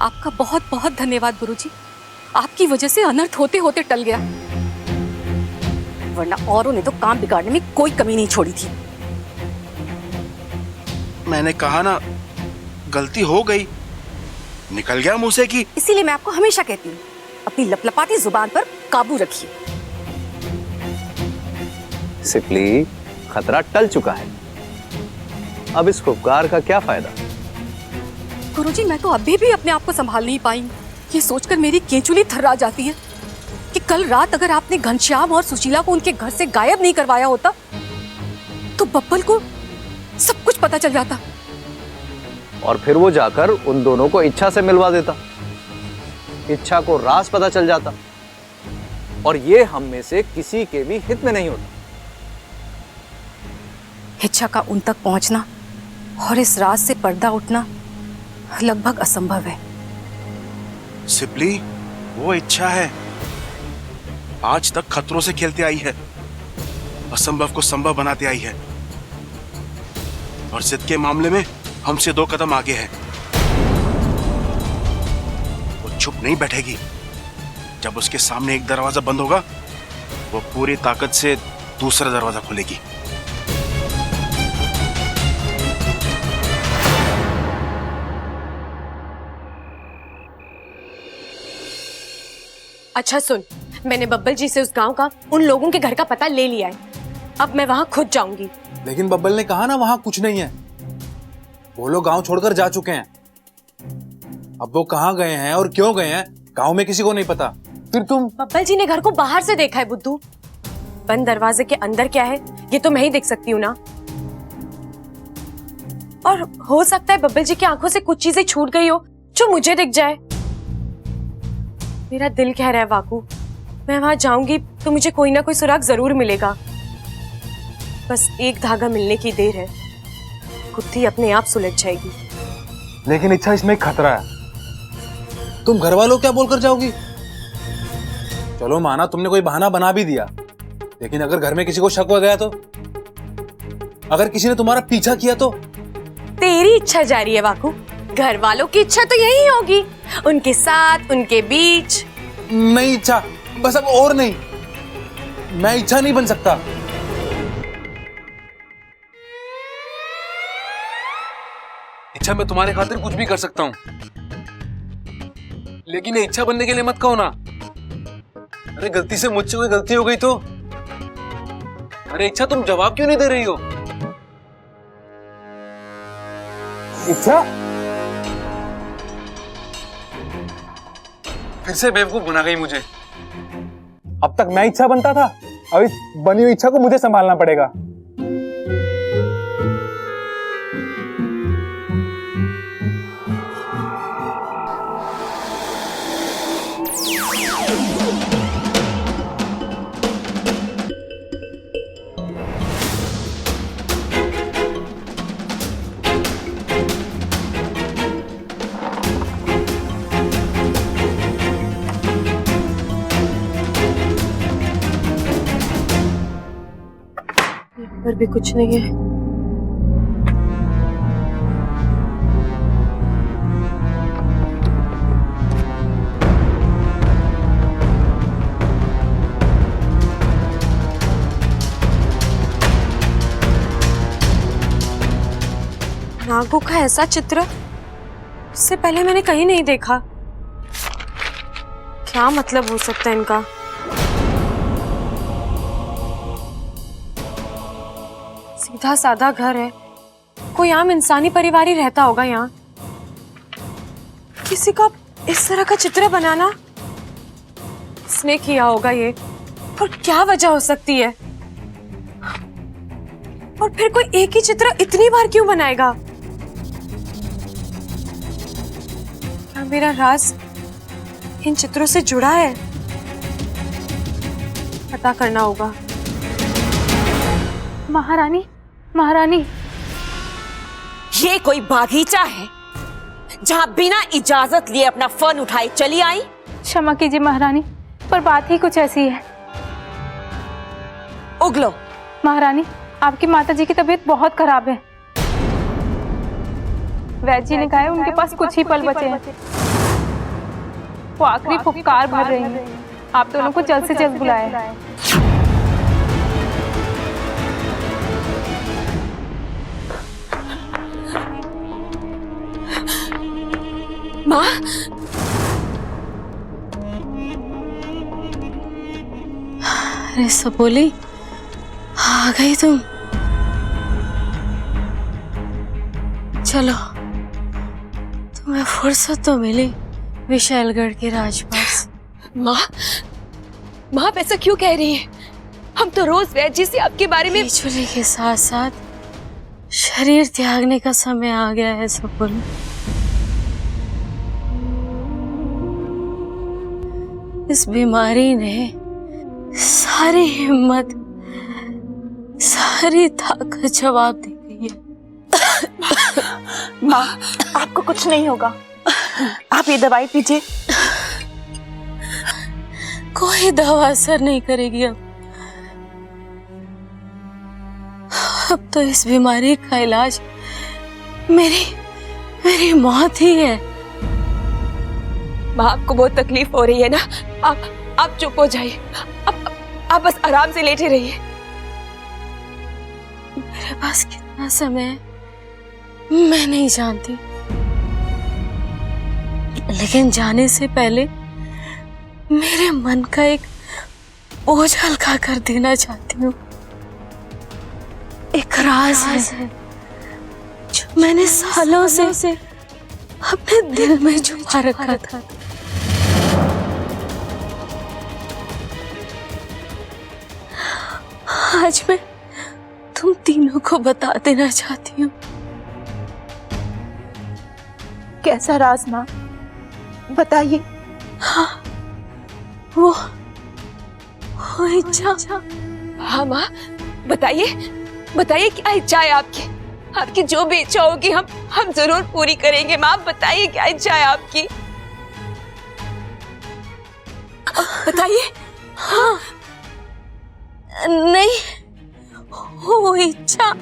[SPEAKER 2] आपका बहुत बहुत धन्यवाद गुरुजी, आपकी वजह से अनर्थ होते होते टल गया, वरना औरों ने तो काम बिगाड़ने में कोई कमी नहीं छोड़ी थी।
[SPEAKER 3] मैंने कहा ना, गलती हो गई, निकल गया मुंह से कि।
[SPEAKER 2] इसीलिए मैं आपको हमेशा कहती हूँ, अपनी लपलपाती जुबान पर काबू रखिए।
[SPEAKER 5] सिपली, खतरा टल चुका है, अब इस उपकार का क्या फायदा?
[SPEAKER 2] गुरुजी, मैं तो अभी भी अपने आप को संभाल नहीं पाई। ये सोचकर मेरी केंचुली थर्रा जाती है कि कल रात अगर आपने घनश्याम और सुशीला को उनके घर से गायब नहीं करवाया होता तो बब्बल को सब कुछ पता चल जाता।
[SPEAKER 5] और फिर वो जाकर उन दोनों को इच्छा से मिलवा देता, इच्छा को राज पता चल जाता, और ये हम में से किसी के भी हित में नहीं होता।
[SPEAKER 2] इच्छा का उन तक पहुंचना और इस राज से पर्दा उठना लगभग असंभव है।
[SPEAKER 3] सिपली, वो इच्छा है, आज तक खतरों से खेलते आई है, असंभव को संभव बनाते आई है, और जिद के मामले में हमसे 2 कदम आगे है। वो चुप नहीं बैठेगी। जब उसके सामने एक दरवाजा बंद होगा, वो पूरी ताकत से दूसरा दरवाजा खोलेगी।
[SPEAKER 2] अच्छा सुन, मैंने बब्बल जी से उस गांव का, उन लोगों के घर का पता ले लिया है। अब मैं वहां खुद जाऊंगी।
[SPEAKER 5] लेकिन बब्बल ने कहा ना वहां कुछ नहीं है। वो लोग गांव छोड़कर जा चुके हैं। अब वो कहां गए हैं और क्यों गए हैं, गांव में किसी को नहीं पता। फिर तुम?
[SPEAKER 2] बब्बल जी ने घर को बाहर से देखा है बुद्धू, बंद दरवाजे के अंदर क्या है ये तो मैं ही देख सकती हूँ ना। और हो सकता है बब्बल जी की आंखों से कुछ चीजें छूट गई हो जो मुझे दिख जाए। मेरा दिल कह रहा है वाकू, मैं वहां जाऊंगी तो मुझे कोई ना कोई सुराग जरूर मिलेगा। बस एक धागा मिलने की देर है, गुत्थी अपने आप सुलझ जाएगी।
[SPEAKER 5] लेकिन इच्छा, इसमें एक खतरा है। तुम घर वालों क्या बोलकर जाओगी? चलो माना तुमने कोई बहाना बना भी दिया, लेकिन अगर घर में किसी को शक हो गया तो? अगर किसी ने तुम्हारा पीछा किया तो?
[SPEAKER 2] तेरी इच्छा जारी है वाकू, घर वालों की इच्छा तो यही होगी, उनके साथ, उनके बीच।
[SPEAKER 5] नहीं इच्छा, बस अब और नहीं, मैं इच्छा नहीं बन सकता। इच्छा, मैं तुम्हारे खातिर कुछ भी कर सकता हूँ, लेकिन ये इच्छा बनने के लिए मत कहो ना। अरे गलती से मुझसे कोई गलती हो गई तो? अरे इच्छा, तुम जवाब क्यों नहीं दे रही हो? इच्छा, फिर से बेवकूफ बना गई मुझे। अब तक मैं इच्छा बनता था, अब इस बनी हुई इच्छा को मुझे संभालना पड़ेगा।
[SPEAKER 2] पर भी कुछ नहीं है। नागों का ऐसा चित्र इससे पहले मैंने कहीं नहीं देखा। क्या मतलब हो सकता है इनका? सीधा साधा घर है, कोई आम इंसानी परिवार ही रहता होगा यहाँ। किसी का इस तरह का चित्र बनाना किसने किया होगा ये, और क्या वजह हो सकती है? और फिर कोई एक ही चित्र इतनी बार क्यों बनाएगा? क्या मेरा राज इन चित्रों से जुड़ा है? पता करना होगा।
[SPEAKER 15] महारानी, महारानी,
[SPEAKER 14] ये कोई बागीचा है जहां बिना इजाजत लिए अपना फन उठाए चली आई?
[SPEAKER 15] क्षमा कीजिए महारानी, पर बात ही कुछ ऐसी है।
[SPEAKER 14] उगलो।
[SPEAKER 15] महारानी, आपकी माताजी की तबीयत बहुत खराब है। वैद्य जी ने कहा है उनके पास कुछ ही पल बचे हैं। वो आखिरी फुफकार भर रही हैं। आप दोनों को जल्द से जल्द बुलाया।
[SPEAKER 14] माँ,
[SPEAKER 2] अरे सबोली, आ गई तुम। चलो, तुम्हें फुर्सत तो मिली विशालगढ़ के राजपास।
[SPEAKER 14] माँ, माँ आप ऐसा क्यों कह रही हैं? हम तो रोज वैद्य जी से आपके बारे में।
[SPEAKER 2] छुरी के साथ साथ शरीर त्यागने का समय आ गया है सबोली। इस बीमारी ने सारी हिम्मत, सारी ताकत जवाब दे गई है।
[SPEAKER 18] माँ, आपको कुछ नहीं होगा। आप ये दवाई पीजिए।
[SPEAKER 2] कोई दवा असर नहीं करेगी अब तो इस बीमारी का इलाज मेरी मौत ही है।
[SPEAKER 14] माँ, आपको बहुत तकलीफ हो रही है ना? आप चुप हो जाइए। आप बस आराम से लेटे रहिए।
[SPEAKER 2] मेरे पास कितना समय है मैं नहीं जानती, लेकिन जाने से पहले मेरे मन का एक बोझ हल्का कर देना चाहती हूँ। एक राज है जो मैंने सालों से अपने दिल में छुपा रखा था। आज मैं तुम तीनों को बता देना चाहती हूँ।
[SPEAKER 18] कैसा राज माँ, बताइए।
[SPEAKER 2] हाँ, वो इच्छा।
[SPEAKER 14] हाँ माँ, बताइए क्या इच्छा है आपकी? आपकी जो भी इच्छा होगी हम जरूर पूरी करेंगे। माँ, बताइए क्या इच्छा है आपकी? बताइए।
[SPEAKER 2] हाँ, नहीं, वो इच्छा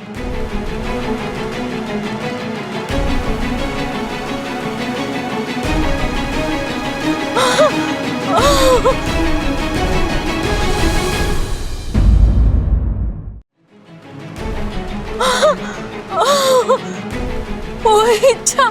[SPEAKER 2] वो इच्छा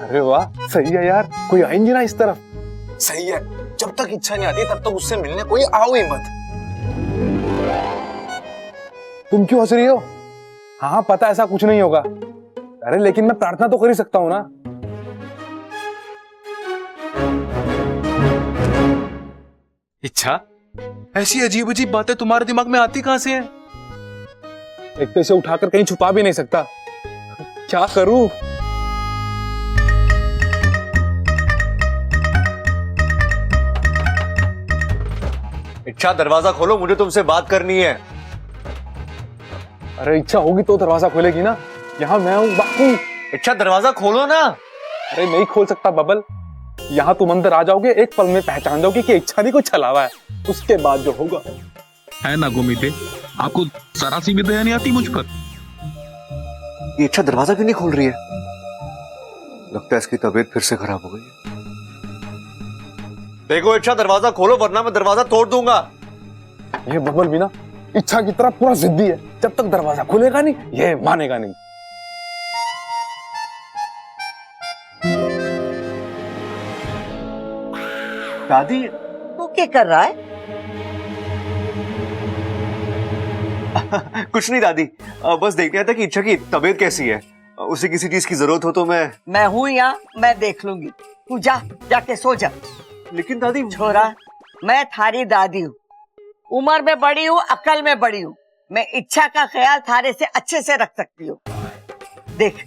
[SPEAKER 5] अरे वाह, सही है यार। कोई आएंगे ना इस तरफ। सही है, जब तक इच्छा नहीं आती तब तक उससे मिलने कोई आओ ही मत। तुम क्यों हंस रही हो? हाँ पता, ऐसा कुछ नहीं होगा। अरे लेकिन मैं प्रार्थना तो कर ही सकता हूँ ना।
[SPEAKER 12] इच्छा, ऐसी अजीब अजीब बातें तुम्हारे दिमाग में आती कहां से हैं?
[SPEAKER 5] एक तो इसे उठाकर कहीं छुपा भी नहीं सकता, क्या करूं?
[SPEAKER 7] इच्छा, दरवाजा खोलो, मुझे तुमसे बात करनी है।
[SPEAKER 5] अरे इच्छा होगी तो दरवाजा खोलेगी ना। यहाँ मैं हूँ बापू।
[SPEAKER 7] इच्छा, दरवाजा खोलो ना।
[SPEAKER 5] अरे नहीं खोल सकता बबल। यहाँ तुम अंदर आ जाओगे, एक पल में पहचान जाओगे कि इच्छा नहीं कुछ छलावा है। उसके बाद जो होगा है ना गोमीते, आपको जरा सी भी दया नहीं आती मुझ पर।
[SPEAKER 7] ये इच्छा दरवाजा क्यों नहीं खोल रही है? लगता है इसकी तबीयत फिर से खराब हो गई है। देखो इच्छा, दरवाजा खोलो वरना मैं दरवाजा तोड़ दूंगा।
[SPEAKER 5] ये बबल भी ना इच्छा की तरह पूरा जिद्दी है, जब तक दरवाजा खुलेगा नहीं ये मानेगा नहीं।
[SPEAKER 7] दादी
[SPEAKER 8] तू क्या कर रहा है?
[SPEAKER 7] कुछ नहीं दादी, बस देखने आया था कि इच्छा की तबीयत कैसी है। उसे किसी चीज की जरूरत हो तो
[SPEAKER 8] मैं हूं यहाँ, मैं देख लूंगी। तू जा, जाके सो जा।
[SPEAKER 7] लेकिन दादी
[SPEAKER 8] छोरा, मैं थारी दादी हूँ, उम्र में बड़ी हूँ, अकल में बड़ी हूँ। मैं इच्छा का ख्याल थारे से अच्छे से रख सकती हूँ। देख,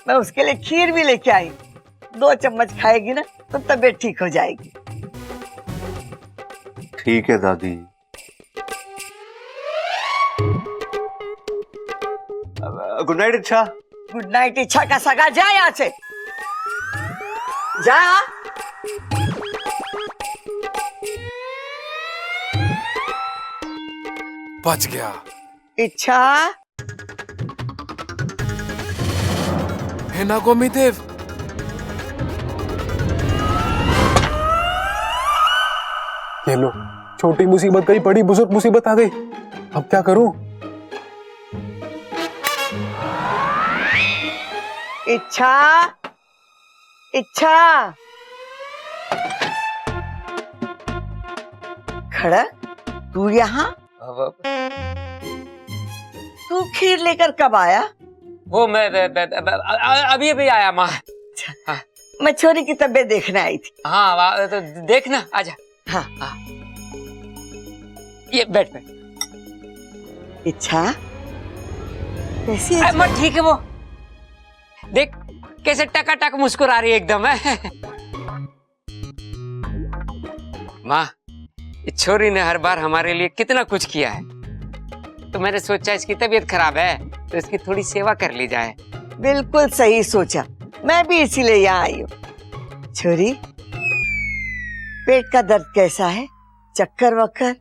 [SPEAKER 8] मैं उसके लिए खीर भी लेके आई, 2 चम्मच खाएगी ना तो तबीयत ठीक हो जाएगी।
[SPEAKER 7] ठीक है दादी। गुड नाइट इच्छा।
[SPEAKER 8] गुड नाइट इच्छा का सगा, जा यहाँ से जा।
[SPEAKER 5] बच गया।
[SPEAKER 8] इच्छा
[SPEAKER 5] है ना गोमीदेव। ये लो, छोटी मुसीबत गई, बड़ी बुजुर्ग मुसीबत आ गई। अब क्या करूं?
[SPEAKER 8] इच्छा, इच्छा खड़ा, तू यहाँ? तू खीर लेकर कब आया?
[SPEAKER 17] वो मैं अभी अभी आया माँ।
[SPEAKER 8] मैं छोरी की तबीयत देखने आई थी।
[SPEAKER 17] हाँ तो देखना, आजा।
[SPEAKER 8] हाँ
[SPEAKER 17] हाँ, ये बैठ बैठ।
[SPEAKER 8] इच्छा कैसी है?
[SPEAKER 17] मैं ठीक है। वो देख कैसे टकाटक मुस्कुरा रही है एकदम है। माँ, इस छोरी ने हर बार हमारे लिए कितना कुछ किया है, तो मैंने सोचा इसकी तबीयत खराब है तो इसकी थोड़ी सेवा कर ली जाए।
[SPEAKER 8] बिल्कुल सही सोचा, मैं भी इसीलिए यहाँ आई हूँ। छोरी, पेट का दर्द कैसा है? चक्कर वक्कर,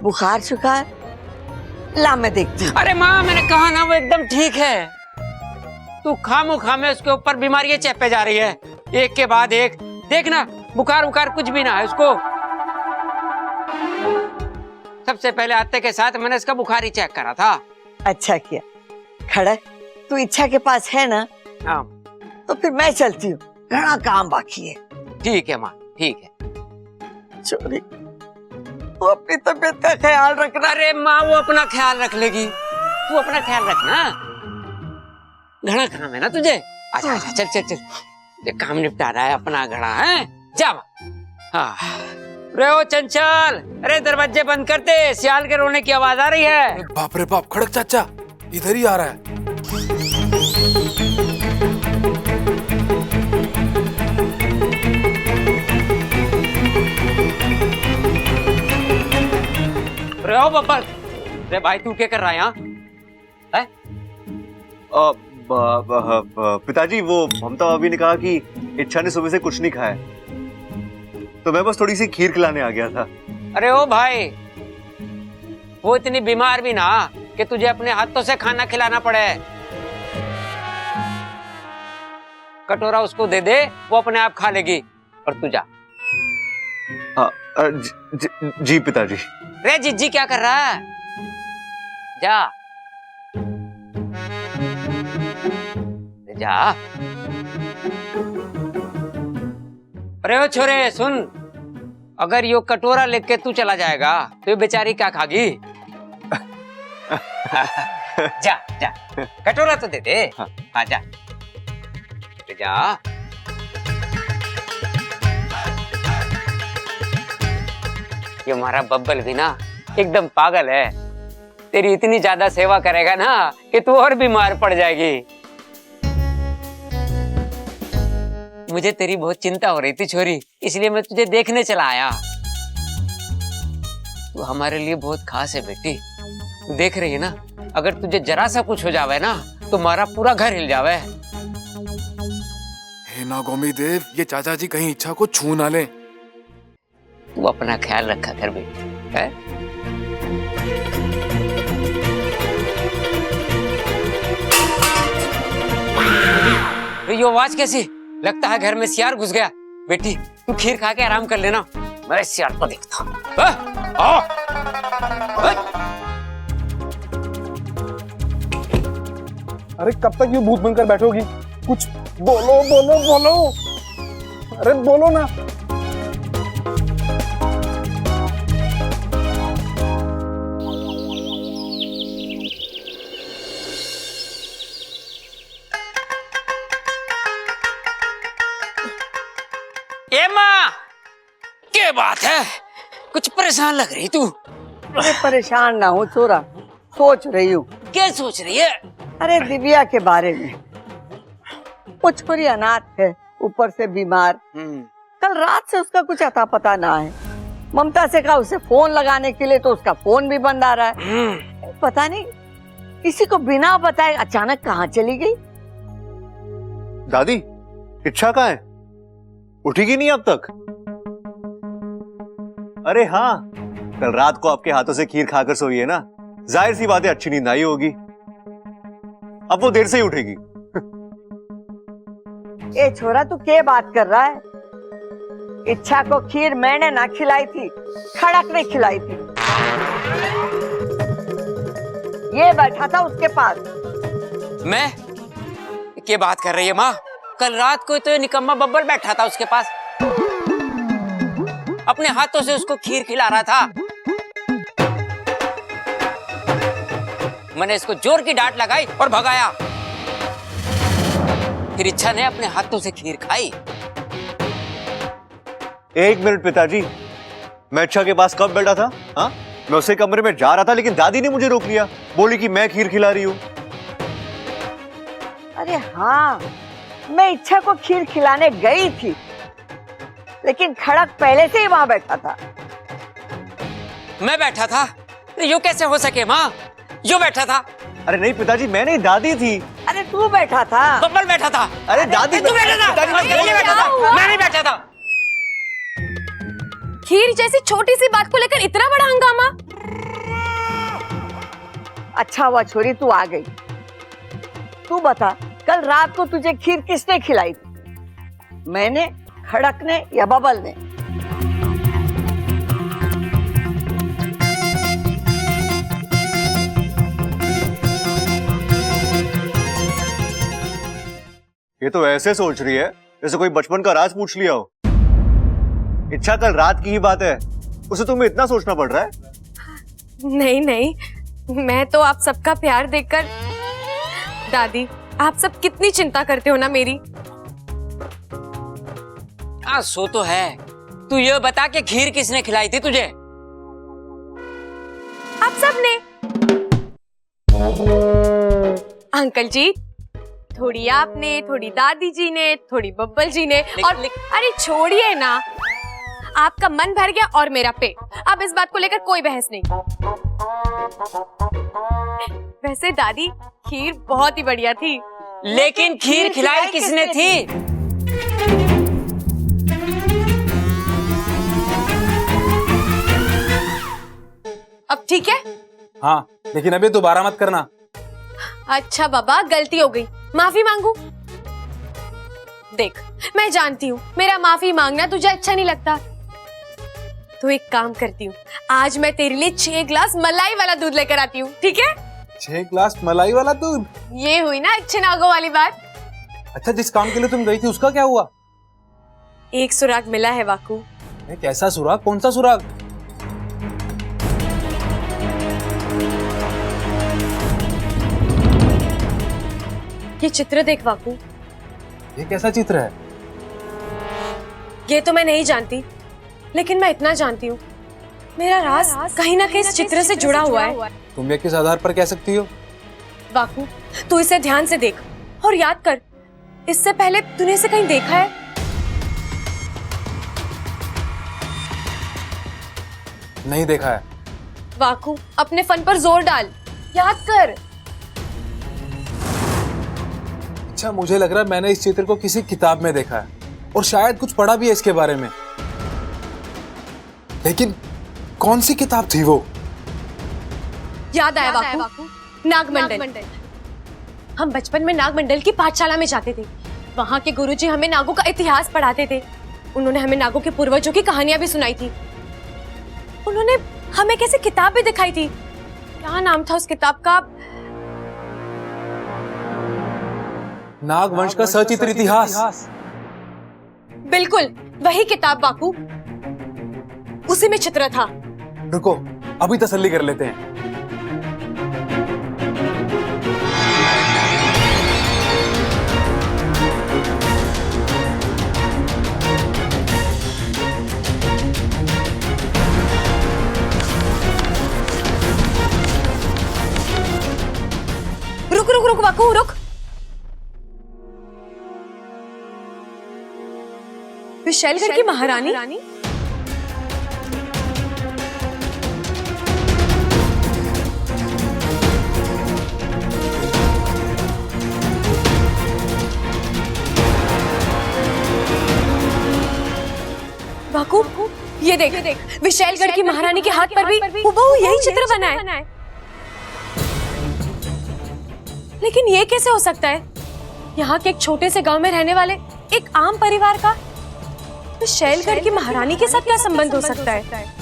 [SPEAKER 8] बुखार शुखार? ला मैं देखती हूँ।
[SPEAKER 17] अरे माँ, मैंने कहा ना वो एकदम ठीक है। तू खामोखा में उसके ऊपर बीमारियां चेपे जा रही है, एक के बाद एक। देखना, बुखार उखार कुछ भी ना है उसको। सबसे पहले आते के साथ मैंने इसका बुखार ही चेक करा था।
[SPEAKER 8] अच्छा किया। खड़ा, तू इच्छा के पास है ना?
[SPEAKER 17] हाँ।
[SPEAKER 8] तो फिर मैं चलती हूँ, घना काम बाकी है।
[SPEAKER 17] ठीक है माँ, ठीक है।
[SPEAKER 8] छोरी, तू अपनी तबीयत का ख्याल रखना।
[SPEAKER 17] अरे माँ, वो अपना ख्याल रख लेगी, तू अपना ख्याल रखना। घड़ा काम है ना तुझे। आजा आजा, चल चल चल, ये काम निपटाना है अपना घड़ा है। जा। हाँ, रे ओ चंचल, अरे दरवाजे बंद कर दे, सियाल के रोने की आवाज आ रही है।
[SPEAKER 5] बाप रे बाप, खड़क चाचा इधर ही आ रहा है।
[SPEAKER 17] रे ओ बब्बर, रे भाई तू क्या कर रहा है यहाँ?
[SPEAKER 7] पिताजी, वो ममता भाभी ने कहा कि इच्छा ने सुबह से कुछ नहीं खाया, तो मैं बस थोड़ी सी खीर खिलाने आ गया था।
[SPEAKER 17] अरे ओ भाई, वो इतनी बीमार भी ना कि तुझे अपने हाथों से खाना खिलाना पड़े। कटोरा उसको दे दे, वो अपने आप खा लेगी, और तू जा।
[SPEAKER 7] जी पिताजी।
[SPEAKER 17] रे जिज्जी क्या कर रहा है? जा जा। अरे ओ छोरे सुन, अगर यो कटोरा लेके तू चला जाएगा तो ये बेचारी क्या खागी? जा जा, कटोरा तो दे दे। हाँ जा जा। ये हमारा बब्बल भी ना एकदम पागल है, तेरी इतनी ज्यादा सेवा करेगा ना कि तू और बीमार पड़ जाएगी। मुझे तेरी बहुत चिंता हो रही थी छोरी, इसलिए मैं तुझे देखने चला आया। तू हमारे लिए बहुत खास है बेटी, तू देख रही है ना, अगर तुझे जरा सा कुछ हो जावे ना तो हमारा पूरा घर हिल जावे।
[SPEAKER 5] हे ना गोमी देव, ये चाचा जी कहीं इच्छा को छू ना ले।
[SPEAKER 17] तू अपना ख्याल रखा कर बेटी। है? ये आवाज कैसी? लगता है घर में सियार घुस गया। बेटी तू खीर खा के आराम कर लेना, मैं सियार को देखता हूँ।
[SPEAKER 5] अरे कब तक ये भूत बनकर बैठोगी? कुछ बोलो बोलो बोलो, अरे बोलो ना।
[SPEAKER 17] ए माँ, क्या बात है? कुछ परेशान लग रही तू।
[SPEAKER 8] अरे परेशान ना हो छोरा, सोच रही हूँ।
[SPEAKER 17] क्या सोच रही है?
[SPEAKER 8] अरे दिव्या के बारे में। वो छोरी अनाथ है, ऊपर से बीमार। कल रात से उसका कुछ अता पता ना है। ममता से कहा उसे फोन लगाने के लिए, तो उसका फोन भी बंद आ रहा है। पता नहीं किसी को बिना बताए अचानक कहाँ चली गई।
[SPEAKER 7] दादी, इच्छा कहाँ है? उठेगी नहीं अब तक? अरे हाँ, कल रात को आपके हाथों से खीर खाकर सोई है ना, जाहिर सी बात है अच्छी नींद आई होगी। अब वो देर से ही उठेगी।
[SPEAKER 8] ए छोरा, तू क्या बात कर रहा है? इच्छा को खीर मैंने ना खिलाई थी, खड़क ने खिलाई थी। ये बैठा था उसके पास।
[SPEAKER 17] मैं? क्या बात कर रही है माँ? कल रात को तो निकम्मा बब्बर बैठा था उसके पास, अपने हाथों से उसको खीर खिला रहा था। मैंने इसको जोर की डांट लगाई और भगाया। फिर इच्छा ने अपने हाथों से खीर खाई।
[SPEAKER 7] एक मिनट पिताजी, मैं इच्छा के पास कब बैठा था? हाँ, मैं उसे कमरे में जा रहा था, लेकिन दादी ने मुझे रोक लिया, बोली कि मैं खीर खिला रही हूँ।
[SPEAKER 8] अरे हाँ, मैं इच्छा को खीर खिलाने गई थी, लेकिन खड़क पहले से ही वहां बैठा था।
[SPEAKER 17] मैं बैठा था? यूं कैसे हो सके माँ? यूं बैठा था?
[SPEAKER 7] अरे नहीं पिताजी, मैं नहीं, दादी थी।
[SPEAKER 8] अरे तू बैठा था।
[SPEAKER 17] बब्बर बैठा था।
[SPEAKER 7] अरे दादी,
[SPEAKER 17] तू बैठा था। मैं बैठा था। मैं नहीं बैठा था।
[SPEAKER 2] खीर जैसी छोटी सी बात को लेकर इतना बड़ा हंगामा?
[SPEAKER 8] अच्छा हुआ छोरी तू आ गई। तू बता, कल रात को तुझे खीर किसने खिलाई थी? मैंने, खड़क ने या बबल ने?
[SPEAKER 7] ये तो ऐसे सोच रही है जैसे कोई बचपन का राज पूछ लिया हो। इच्छा कल रात की ही बात है, उसे तुम्हें इतना सोचना पड़ रहा है?
[SPEAKER 2] नहीं नहीं, मैं तो आप सबका प्यार देखकर। दादी, आप सब कितनी चिंता करते हो ना मेरी।
[SPEAKER 17] सो तो है। तू ये बता कि खीर किसने खिलाई थी तुझे?
[SPEAKER 2] आप सब ने। अंकल जी, थोड़ी आपने, थोड़ी दादी जी ने, थोड़ी बब्बल जी ने, और अरे छोड़िए ना, आपका मन भर गया और मेरा पेट। अब इस बात को लेकर कोई बहस नहीं। वैसे दादी, खीर बहुत ही बढ़िया थी।
[SPEAKER 17] लेकिन खीर खिलाई किसने थी?
[SPEAKER 2] अब ठीक है?
[SPEAKER 5] हाँ, लेकिन अभी दोबारा मत करना।
[SPEAKER 2] अच्छा बाबा, गलती हो गई, माफी मांगू? देख, मैं जानती हूँ मेरा माफी मांगना तुझे अच्छा नहीं लगता, तो एक काम करती हूँ, आज मैं तेरे लिए 6 ग्लास मलाई वाला दूध लेकर आती हूँ, ठीक है?
[SPEAKER 5] 6 ग्लास मलाई वाला दूध?
[SPEAKER 2] ये हुई ना अच्छे नागों वाली बात।
[SPEAKER 5] अच्छा, जिस काम के लिए तुम गई थी उसका क्या हुआ?
[SPEAKER 2] एक सुराग मिला है वाकू।
[SPEAKER 5] कैसा सुराग? कौन सा सुराग?
[SPEAKER 2] ये चित्र देख वाकू।
[SPEAKER 5] ये कैसा चित्र है?
[SPEAKER 2] ये तो मैं नहीं जानती, लेकिन मैं इतना जानती हूँ, मेरा राज कहीं ना कहीं इस चित्र से जुड़ा हुआ है।
[SPEAKER 5] तुम ये किस आधार पर कह सकती हो?
[SPEAKER 2] वाकू, तू इसे ध्यान से देख और याद कर, इससे पहले तूने इसे कहीं देखा है?
[SPEAKER 5] नहीं देखा है।
[SPEAKER 2] वाकू, अपने फन पर जोर डाल, याद कर।
[SPEAKER 5] अच्छा, मुझे लग रहा है मैंने इस चित्र को किसी किताब में देखा है और शायद कुछ पढ़ा भी है इसके बारे में, लेकिन कौन सी किताब थी वो?
[SPEAKER 2] याद आया वाकू, नागमंडल। हम बचपन में नागमंडल की पाठशाला में जाते थे। वहाँ के गुरुजी हमें नागों का इतिहास पढ़ाते थे। उन्होंने हमें नागों के पूर्वजों की कहानियां भी सुनाई थी। उन्होंने हमें कैसे किताब भी दिखाई थी। क्या नाम था उस किताब का?
[SPEAKER 5] नागवंश का सचित्र इतिहास।
[SPEAKER 2] बिल्कुल वही किताब बापू, उसी में चित्र था।
[SPEAKER 5] रुको, अभी तसल्ली कर लेते हैं।
[SPEAKER 2] रुक रुक रुक बापू, रुक। विशैलगढ़ की महारानी? बाकू, ये देख, विशैलगढ़ की महारानी के हाथ पर भी हूबहू यही चित्र बना है। लेकिन ये कैसे हो सकता है? यहाँ के एक छोटे से गांव में रहने वाले एक आम परिवार का विशैलगढ़ की महारानी के साथ क्या संबंध हो सकता है?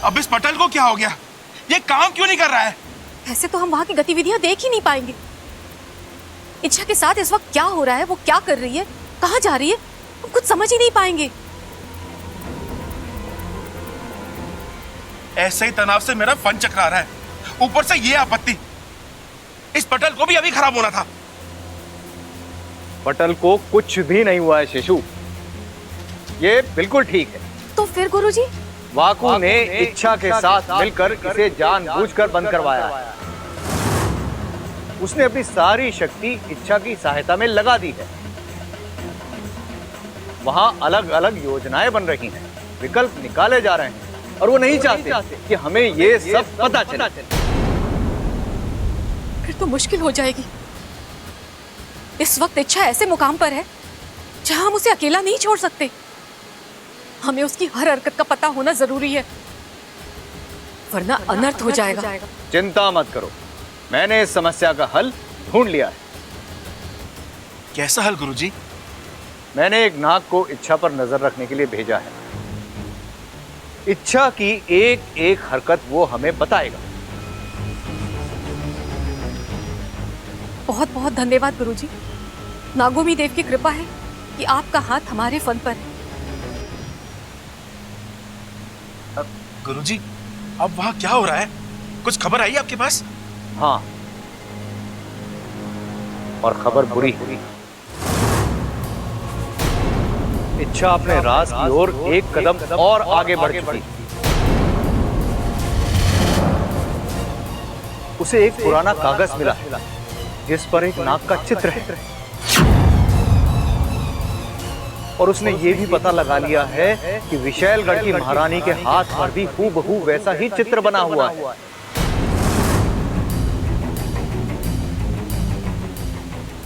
[SPEAKER 3] अब इस पटल को क्या हो गया? ये काम क्यों नहीं कर रहा है?
[SPEAKER 2] ऐसे तो हम वहाँ की गतिविधियां देख ही नहीं पाएंगे। इच्छा के साथ इस वक्त क्या हो रहा है, वो क्या कर रही है, कहाँ जा रही है, हम कुछ समझ ही नहीं पाएंगे।
[SPEAKER 3] ऐसे ही तनाव से मेरा फन चकरा रहा है, ऊपर से ये आपत्ति। इस पटल को भी अभी खराब होना था।
[SPEAKER 7] पटल को कुछ भी नहीं हुआ है शिशु, ये बिल्कुल ठीक है।
[SPEAKER 2] तो फिर गुरुजी?
[SPEAKER 7] वाकू ने इच्छा के साथ मिलकर इसे जानबूझकर बंद करवाया है। उसने अपनी सारी शक्ति इच्छा की सहायता में लगा दी है। वहां अलग अलग योजनाएं बन रही हैं, विकल्प निकाले जा रहे हैं, और वो नहीं चाहते कि हमें ये सब पता चले।
[SPEAKER 2] फिर तो मुश्किल हो जाएगी। इस वक्त इच्छा ऐसे मुकाम पर है जहां हम उसे अकेला नहीं छोड़ सकते। हमें उसकी हर हरकत का पता होना जरूरी है, वरना अनर्थ हो जाएगा।
[SPEAKER 7] चिंता मत करो, मैंने इस समस्या का हल ढूंढ लिया है।
[SPEAKER 3] कैसा हल गुरुजी?
[SPEAKER 7] मैंने एक नाग को इच्छा पर नजर रखने के लिए भेजा है। इच्छा की एक एक हरकत वो हमें बताएगा।
[SPEAKER 2] बहुत बहुत धन्यवाद गुरुजी। नागोमी देव की कृपा है कि आपका हाथ हमारे फन पर है।
[SPEAKER 3] गुरुजी, अब वहां क्या हो रहा है? कुछ खबर आई आपके पास?
[SPEAKER 7] हाँ, और खबर बुरी। इच्छा अपने राज की ओर एक कदम और आगे बढ़ चुकी। उसे एक पुराना कागज मिला जिस पर एक नाग का चित्र है, और उसने ये भी पता लगा लिया है कि विशैलगढ़ की महारानी के हाथ पर भी हूबहू वैसा ही चित्र बना हुआ है।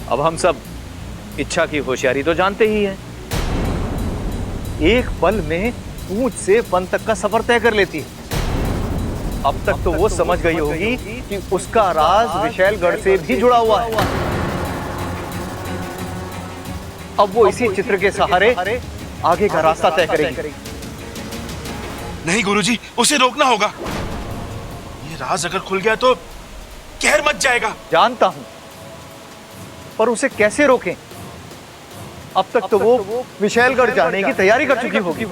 [SPEAKER 7] अब हम सब इच्छा की होशियारी तो जानते ही हैं। एक पल में पूंछ से फन तक का सफर तय कर लेती है। अब तक तो वो समझ गई होगी कि उसका राज विशैलगढ़ से भी जुड़ा हुआ है। अब वो इसी चित्र के सहारे आगे का रास्ता तय करेगी।
[SPEAKER 3] नहीं गुरुजी, उसे रोकना होगा। ये राज अगर खुल गया तो कहर मच जाएगा।
[SPEAKER 7] जानता हूं, पर उसे कैसे रोकें? अब तक तो वो विशैलगढ़ जाने की तैयारी कर चुकी होगी।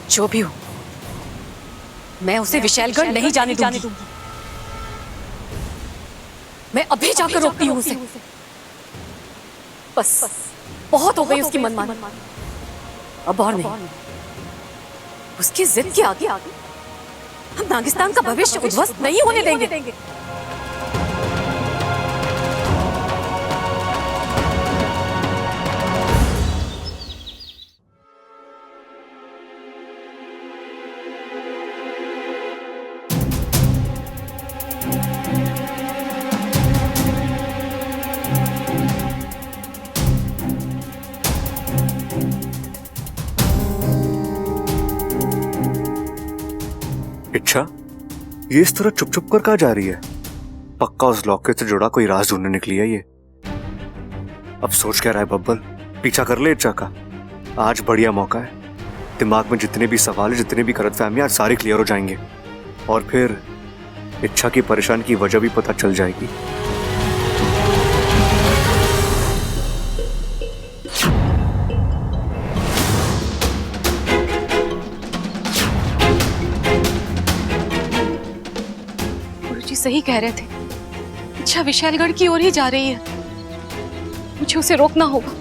[SPEAKER 2] जो भी हो, मैं उसे विशैलगढ़ नहीं जाने दूंगी। मैं अभी जाकर रोकती हूँ उसे। बस बहुत हो गई उसकी मनमानी, अब और नहीं। उसकी जिद के आगे हम नागिस्तान का भविष्य उद्ध्वस्त नहीं होने देंगे।
[SPEAKER 7] इच्छा, ये इस तरह चुप चुप कर कहाँ जा रही है? पक्का उस लॉकेट से जुड़ा कोई राज ढूंढने निकली है ये। अब सोच क्या रहा है बब्बल? पीछा कर ले इच्छा का। आज बढ़िया मौका है। दिमाग में जितने भी सवाल है, जितने भी गलतफहमियां, आज सारे क्लियर हो जाएंगे और फिर इच्छा की परेशानी की वजह भी पता चल जाएगी।
[SPEAKER 2] गुरुजी सही कह रहे थे, इच्छा विशालगढ़ की ओर ही जा रही है। मुझे उसे रोकना होगा।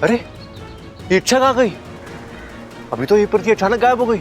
[SPEAKER 7] अरे ये इच्छा कहाँ गई? अभी तो ये पर थी, अचानक गायब हो गई।